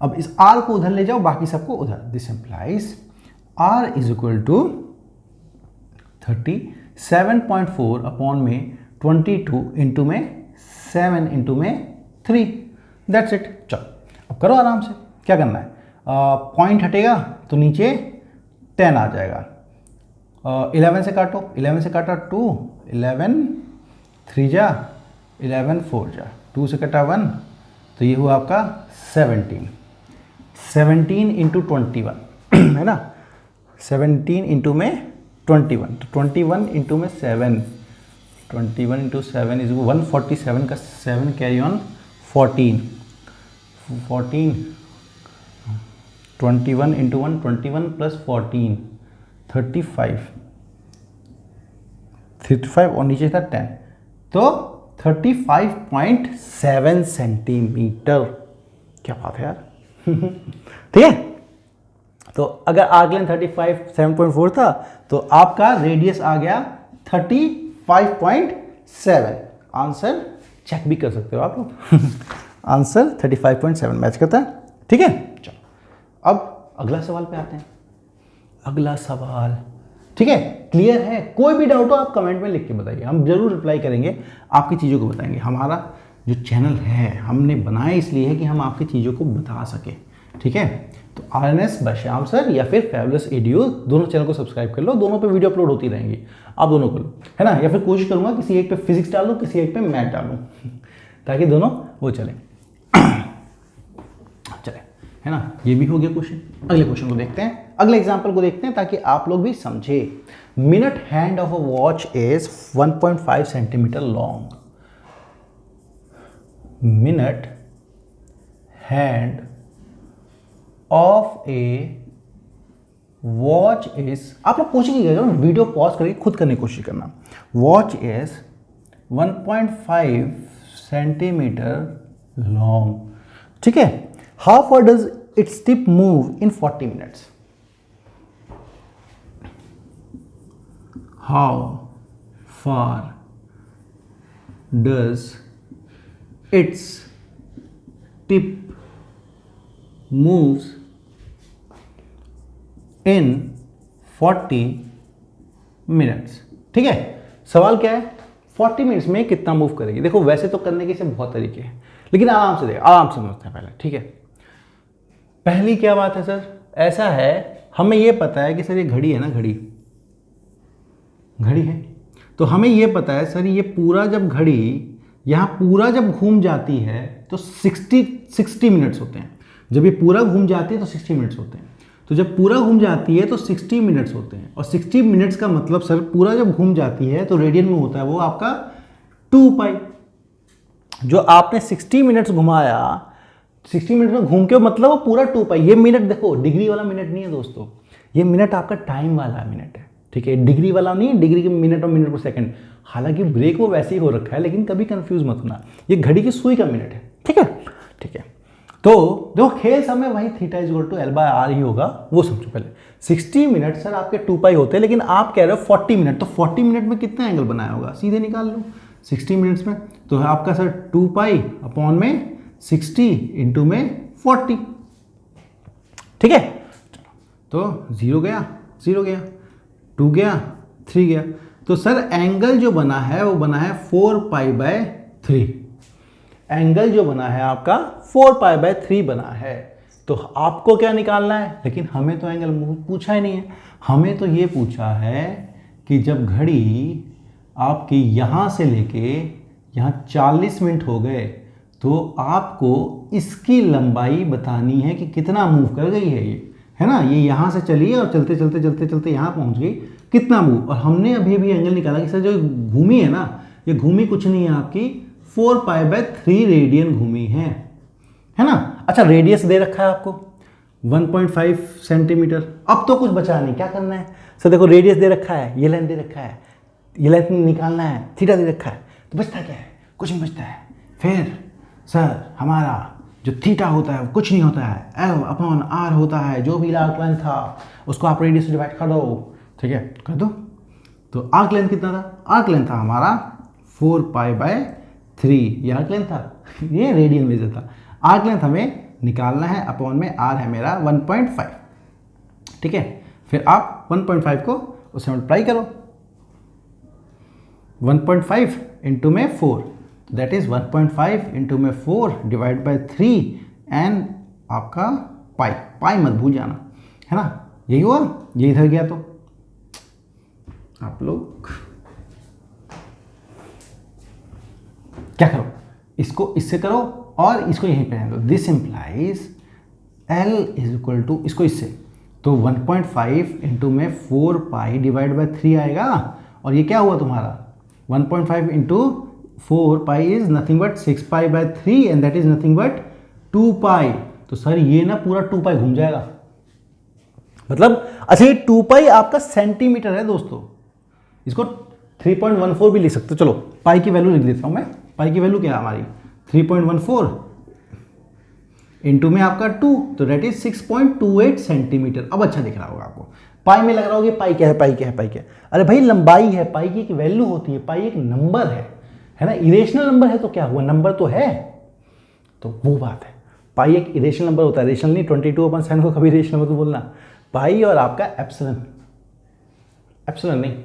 S1: अब इस आर को उधर ले जाओ, बाकी सबको उधर, this implies r is equal to 37.4 upon में 22 इंटू में 7 इंटू में 3, दैट्स इट। चलो अब करो आराम से, क्या करना है, पॉइंट हटेगा तो नीचे 10 आ जाएगा, 11 से काटो, 11 से काटा 2, 11 3 जा 11 4 जा, 2 से कटा 1, तो ये हुआ आपका 17 इंटू 21 है ना, 17 इंटू में 21, तो 21 इंटू में 7, 21 इंटू 7 इज 147 का 7 कैरी ऑन 14, 21 इंटू 1 21 प्लस 14 35 और नीचे था 10, तो 35.7 सेंटीमीटर। क्या बात है यार। ठीक है, तो अगर आर्क लेंथ 37.4 था, तो आपका रेडियस आ गया 35.7। आंसर चेक भी कर सकते हो आप लोग। आंसर 35.7 मैच करता है। ठीक है, चलो अब अगला सवाल पे आते हैं। अगला सवाल, ठीक है, क्लियर है? कोई भी डाउट हो आप कमेंट में लिख के बताइए, हम जरूर रिप्लाई करेंगे, आपकी चीज़ों को बताएंगे। हमारा जो चैनल है हमने बनाया इसलिए है कि हम आपकी चीज़ों को बता सकें। ठीक है, तो RNS बाय श्याम सर या फिर फैबुलस एडीओ, दोनों चैनल को सब्सक्राइब कर लो, दोनों पे वीडियो अपलोड होती रहेंगी, आप दोनों को लो, है ना। या फिर कोशिश करूंगा किसी एक पे फिजिक्स डालूं, किसी एक पे मैथ डालूं, ताकि दोनों वो चले, है ना। ये भी हो गया क्वेश्चन। अगले क्वेश्चन को देखते हैं, अगले एग्जांपल को देखते हैं, ताकि आप लोग भी समझे। Minute hand of a watch is 1.5 centimetre long. Minute hand of A watch is, आप लोग कोशिश कीजिएगा वीडियो पॉज करके खुद करने की कोशिश करना। Watch is 1.5 centimetre long. ठीक है, how far does its tip move in 40 minutes? How far does its tip moves in 40 minutes। ठीक है, सवाल क्या है? 40 मिनट्स में कितना मूव करेगी। देखो वैसे तो करने के से बहुत तरीके हैं, लेकिन आराम से देखो, आराम से समझते हैं पहले, ठीक है। पहली क्या बात है सर, ऐसा है हमें ये पता है कि सर ये घड़ी है ना, घड़ी है, तो हमें ये पता है सर ये पूरा जब घड़ी यहाँ पूरा जब घूम जाती है तो 60 मिनट्स होते हैं। जब ये पूरा घूम जाती है तो 60 मिनट्स होते हैं। तो जब पूरा घूम जाती है तो 60 मिनट्स होते हैं, और 60 मिनट्स का मतलब सर पूरा जब घूम जाती है तो रेडियन में होता है वो आपका 2 पाई। जो आपने 60 मिनट्स घुमाया, 60 मिनट में घूम के मतलब वो पूरा 2 पाई। ये मिनट देखो डिग्री वाला मिनट नहीं है दोस्तों, ये मिनट आपका टाइम वाला मिनट है, ठीक है, डिग्री वाला नहीं, डिग्री के मिनट और मिनट पर सेकंड। हालांकि ब्रेक वो वैसे ही हो रखा है, लेकिन कभी कंफ्यूज मत होना, ये घड़ी की सुई का मिनट है, ठीक है, ठीक है। तो देखो खेल समय वही theta is equal to L by R ही होगा, वो समझो पहले। 60 मिनट सर आपके 2 पाई होते हैं, लेकिन आप कह रहे हो 40 मिनट, तो 40 मिनट में कितना एंगल बनाया होगा, सीधे निकाल लो 60 मिनट्स में। तो आपका सर 2 पाई अपॉन में 60 इंटू में 40, ठीक है। तो 0 गया, 2 गया, 3 गया, तो सर एंगल जो बना है वो बना है 4 पाई बाय 3। एंगल जो बना है आपका 4 पाई बाय 3 बना है। तो आपको क्या निकालना है, लेकिन हमें तो एंगल पूछा ही नहीं है, हमें तो ये पूछा है कि जब घड़ी आपकी यहाँ से लेके यहाँ 40 मिनट हो गए तो आपको इसकी लंबाई बतानी है कि कितना मूव कर गई है ये, है ना। ये यहाँ से चली है और चलते चलते चलते चलते यहाँ पहुँच गई, कितना मूव। और हमने अभी एंगल निकाला कि सर जो घूमी है ना, ये घूमी कुछ नहीं है आपकी 4 पाई बाय 3 रेडियन घूमी है ना। अच्छा रेडियस दे रखा है आपको 1.5 सेंटीमीटर। अब तो कुछ बचा नहीं, क्या करना है सर, देखो रेडियस दे रखा है, ये लेंथ दे रखा है, ये लेंथ निकालना है, थीटा दे रखा है, तो बचता क्या है, कुछ नहीं बचता है। फिर सर हमारा जो थीटा होता है वो कुछ नहीं होता है, एल अपॉन आर होता है, जो भी आर्क लेंथ था उसको आप रेडियस से डिवाइड कर दो, ठीक है, कर दो। तो आर्क लेंथ कितना था, आर्क लेंथ था हमारा 4 पाई बाय 3, ये आर्क लेंथ था, ये रेडियन में था। आर्क लेंथ हमें निकालना है, अपॉन में आर है मेरा 1.5, ठीक है। फिर आप 1.5 को उससे मल्टीप्लाई करो, 1.5 इंटू में 4, दैट इज 1.5 इंटू में 4 डिवाइड बाय 3 एंड आपका पाई मत भूल जाना, है ना। यही हुआ, ये इधर गया तो आप लोग क्या करो, इसको इससे करो और इसको यहीं पे रहने दो। This implies L is equal to, इसको इससे, तो 1.5 इंटू में 4 पाई डिवाइड बाय 3 आएगा, और ये क्या हुआ तुम्हारा 1.5 into 4 pi is nothing but 6 pi by 3 and that is nothing but 2 पाई। तो सर ये ना पूरा 2 पाई घूम जाएगा, मतलब अच्छा ये 2 पाई आपका सेंटीमीटर है दोस्तों, इसको 3.14 भी लिख सकते हो। चलो पाई की वैल्यू लिख देता हूं मैं, पाई की वैल्यू क्या है हमारी 3.14 इंटू में आपका 2, तो डेट इज 6.28 सेंटीमीटर। अब अच्छा दिख रहा होगा आपको, पाई में लग रहा होगा पाई क्या है, पाई क्या है, पाई क्या है, अरे भाई लंबाई है, पाई की एक वैल्यू होती है, पाई एक नंबर है ना, इरेशनल नंबर है तो क्या हुआ, नंबर तो है, तो वो बात है। पाई एक इरेशनल नंबर होता है, रेशनल नहीं, 22/7 को कभी इरेशनल नंबर तो बोलना। पाई और आपका एप्सिलॉन, एप्सिलॉन नहीं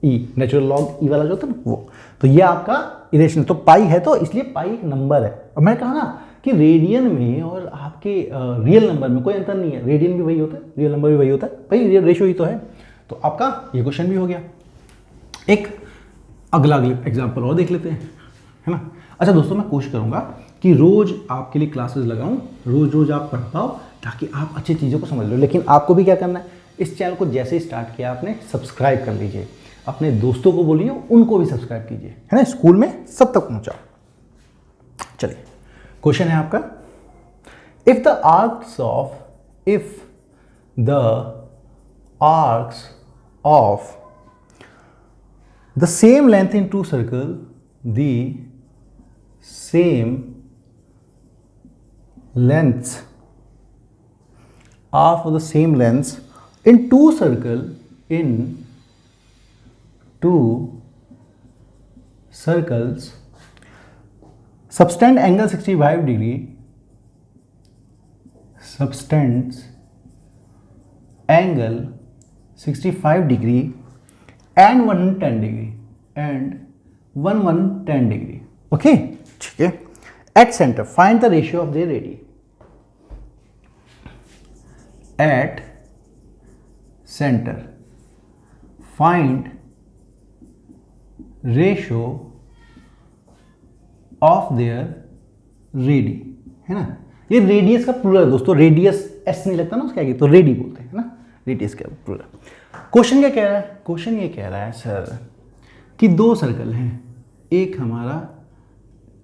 S1: ई, नेचुरल लॉग ई वाला जो होता है ना वो, तो ये आपका इरेशनल, तो पाई है तो इसलिए पाई एक नंबर है। और मैंने कहा ना कि रेडियन में और आपके रियल नंबर में कोई अंतर नहीं है, रेडियन भी वही होता है, रियल नंबर भी वही होता है, भाई रियल रेशियो ही तो है। तो आपका ये क्वेश्चन भी हो गया। एक अगला एग्जाम्पल और देख लेते हैं, है ना। अच्छा दोस्तों मैं कोशिश करूंगा कि रोज आपके लिए क्लासेस लगाऊं, रोज आप पढ़ पाओ, ताकि आप अच्छी चीज़ों को समझ लो। लेकिन आपको भी क्या करना है, इस चैनल को जैसे ही स्टार्ट किया आपने सब्सक्राइब कर लीजिए, अपने दोस्तों को बोलिए उनको भी सब्सक्राइब कीजिए, है ना, स्कूल में सब तक पहुंचाओ। चलिए क्वेश्चन है आपका, if the arcs of the same length in two circle, the same lengths are for the same lengths in two circles subtend angle 65 degree, subtends angle 65 degree and 110 degree and 110 degree. Okay, ठीक है। At centre find the ratio of the ready. At centre find ratio of their ready, है ना। ये radius का plural है दोस्तों, radius S नहीं लगता ना उसके आगे, तो रेडी बोलते हैं ना, रेडियस का प्लूरल। क्वेश्चन क्या कह रहा है? क्वेश्चन ये कह रहा है सर कि दो सर्कल हैं, एक हमारा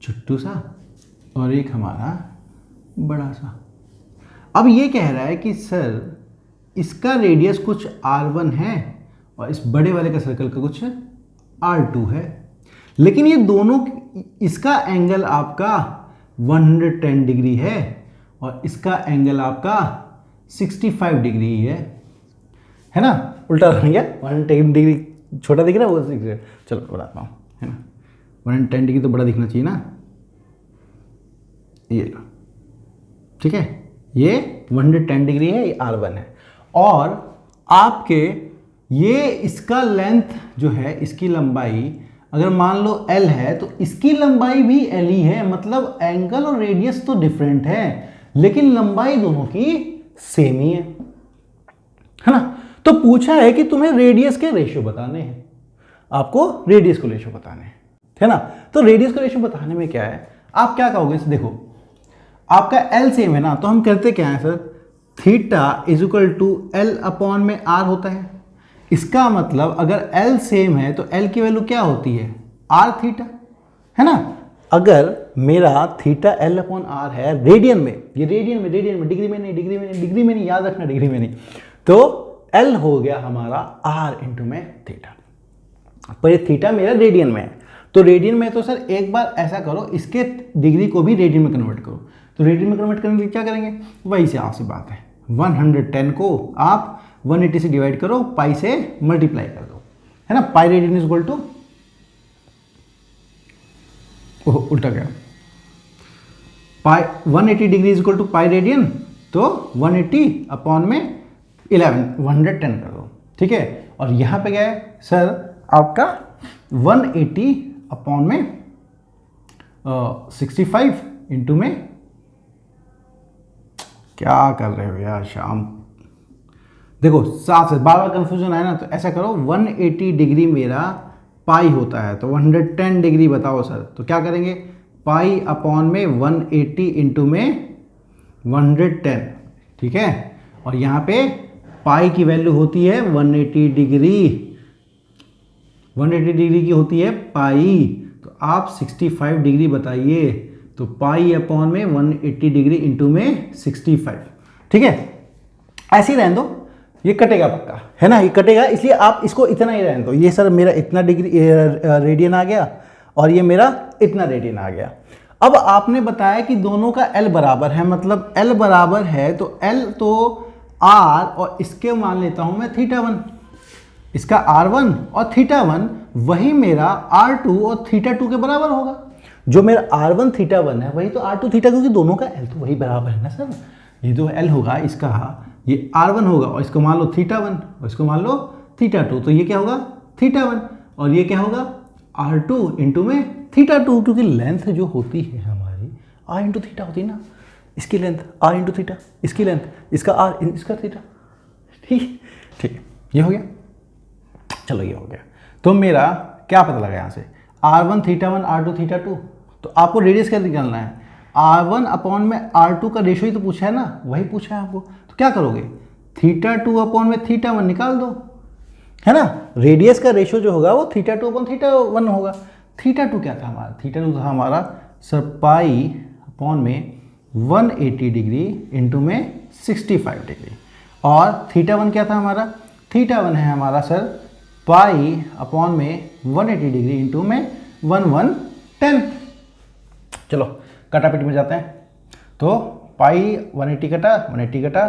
S1: छोटू सा और एक हमारा बड़ा सा। अब ये कह रहा है कि सर इसका रेडियस कुछ r1 है और इस बड़े वाले का सर्कल का कुछ r2 है, लेकिन ये दोनों, इसका एंगल आपका 110 डिग्री है और इसका एंगल आपका 65 डिग्री है ना। उल्टा हो गया, 110 डिग्री छोटा दिख रहा है, वो 6, चलो बढ़ाता हूँ, है ना। 110 डिग्री तो बड़ा दिखना चाहिए ना, ये लो, ठीक है। ये 110 डिग्री है, ये r1 है, और आपके ये इसका लेंथ जो है, इसकी लंबाई अगर मान लो l है तो इसकी लंबाई भी l ही है, मतलब एंगल और रेडियस तो डिफरेंट है लेकिन लंबाई दोनों की सेम ही है ना। तो पूछा है कि तुम्हें रेडियस के रेशियो बताने हैं, आपको रेडियस को रेशियो बताने हैं, है ना। तो रेडियस को रेशियो बताने में क्या है, आप क्या कहोगे? देखो आपका l सेम है ना, तो हम कहते क्या है sir, theta is equal to l upon में r होता है। इसका मतलब अगर l सेम है तो l की वैल्यू क्या होती है, r थीटा, है ना। अगर मेरा थीटा l अपॉन r है रेडियन में, ये रेडियन में डिग्री में नहीं, याद रखना डिग्री में नहीं, तो l हो गया हमारा r इंटू में थीटा। पर ये थीटा मेरा रेडियन में है, तो रेडियन में तो सर एक बार ऐसा करो, इसके डिग्री को भी रेडियन में कन्वर्ट करो। तो रेडियन में कन्वर्ट करने के लिए क्या करेंगे, वही से आपसे बात है, 110 को आप 180 से डिवाइड करो, पाई से मल्टीप्लाई कर दो, है ना। Pi radian is equal to, उल्टा गया, pi 180 degree is equal to pi radian, तो 180 अपॉन में 110 कर दो, ठीक है। और यहाँ पे क्या है सर, आपका 180 अपॉन में 65 इंटू में, क्या कर रहे हो यार शाम, देखो साफ से बार बार कंफ्यूजन आया ना, तो ऐसा करो 180 डिग्री मेरा पाई होता है, तो 110 डिग्री बताओ सर, तो क्या करेंगे, पाई अपॉन में 180 इंटू में 110, ठीक है। और यहाँ पे पाई की वैल्यू होती है 180 डिग्री, 180 डिग्री की होती है पाई, तो आप 65 डिग्री बताइए, तो पाई अपॉन में 180 डिग्री इंटू में 65, ठीक है। ऐसे ही रहने दो, ये कटेगा पक्का, है ना, ये कटेगा, इसलिए आप इसको इतना ही रहने दो। ये सर मेरा इतना डिग्री रेडियन आ गया और ये मेरा इतना रेडियन आ गया। अब आपने बताया कि दोनों का L बराबर है, मतलब L बराबर है तो L तो R और इसके मान लेता हूं मैं θ1, इसका R1 और θ1 वही मेरा R2 और θ2 के बराबर होगा। जो मेरा R1 θ1 है वही तो R2 θ, क्योंकि दोनों का L तो वही बराबर है ना सर। ये जो L होगा इसका, ये R1 होगा और इसको मान लो θ1 और इसको मान लो θ2, तो ये क्या होगा θ1 और ये क्या होगा R2 इंटू में θ2, क्योंकि लेंथ जो होती है हमारी R इंटू थीटा होती है ना, इसकी लेंथ R इंटू थीटा, इसकी लेंथ इसका R इसका थीटा, ठीक है, ये हो गया। चलो ये हो गया, तो मेरा क्या पता लगा यहाँ से, R1 θ1 R2 θ2, तो आपको रेडियस क्या निकालना है, R1 अपॉन में R2 का रेशियो ही तो पूछा है ना, वही पूछा है आपको। तो क्या करोगे, θ2 अपॉन में θ1 निकाल दो, है ना। रेडियस का रेशियो जो होगा वो θ2 अपॉन θ1 होगा। θ2 क्या था हमारा, θ2 था हमारा सर पाई अपॉन में 180 डिग्री इंटू में 65 डिग्री, और θ1 क्या था हमारा, θ1 है हमारा सर पाई अपॉन में 180 डिग्री इंटू में 110। चलो कटापिट में जाते हैं, तो पाई 180 कटा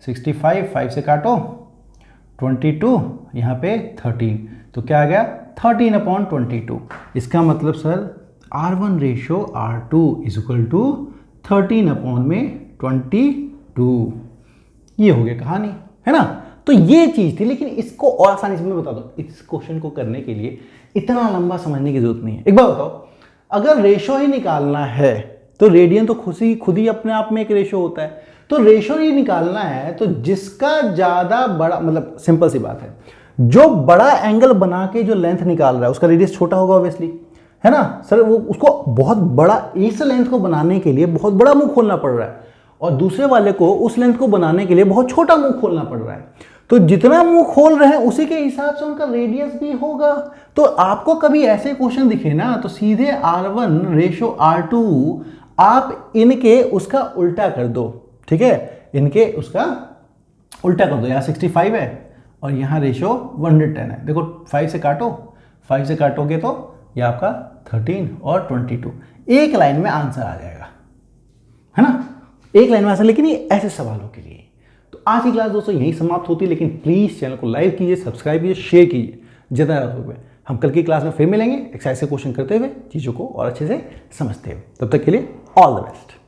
S1: 65, 5 से काटो 22, यहाँ पे 13, तो क्या आ गया 13 अपॉन 22। इसका मतलब sir R1 ratio R2 is equal to 13 upon में 22। ये हो गया कहानी, है ना। तो ये चीज थी, लेकिन इसको और आसानी से मैं बता दूं, इस क्वेश्चन को करने के लिए इतना लंबा समझने की जरूरत नहीं है। एक बार बताओ, अगर रेशो ही निकालना है तो रेडियन तो खुद ही अपने आप में एक रेशो होता है, तो रेशो ही निकालना है तो जिसका ज्यादा बड़ा, मतलब सिंपल सी बात है, जो बड़ा एंगल बना के जो लेंथ निकाल रहा है उसका रेडियस छोटा होगा ऑब्वियसली, है ना सर। वो उसको बहुत बड़ा, इस लेंथ को बनाने के लिए बहुत बड़ा मुंह खोलना पड़ रहा है, और दूसरे वाले को उस लेंथ को बनाने के लिए बहुत छोटा मुंह खोलना पड़ रहा है। तो जितना मुंह खोल रहे हैं उसी के हिसाब से उनका रेडियस भी होगा। तो आपको कभी ऐसे क्वेश्चन दिखे ना, तो सीधे R1 रेशो R2 आप इनके उसका उल्टा कर दो, ठीक है, इनके उसका उल्टा कर दो। यहाँ 65 है और यहाँ रेशो 110 है। देखो 5 से काटो, 5 से काटोगे तो ये आपका 13 और 22, एक लाइन में आंसर आ जाएगा, है ना, एक लाइन में आंसर। लेकिन ये ऐसे सवालों के लिए। तो आज की क्लास दोस्तों यही समाप्त होती है, लेकिन प्लीज़ चैनल को लाइक कीजिए, सब्सक्राइब कीजिए, शेयर कीजिए जितना ज़्यादा हो। हम कल की क्लास में फिर मिलेंगे एक्सरसाइज से क्वेश्चन करते हुए, चीज़ों को और अच्छे से समझते हुए। तब तक के लिए ऑल द बेस्ट।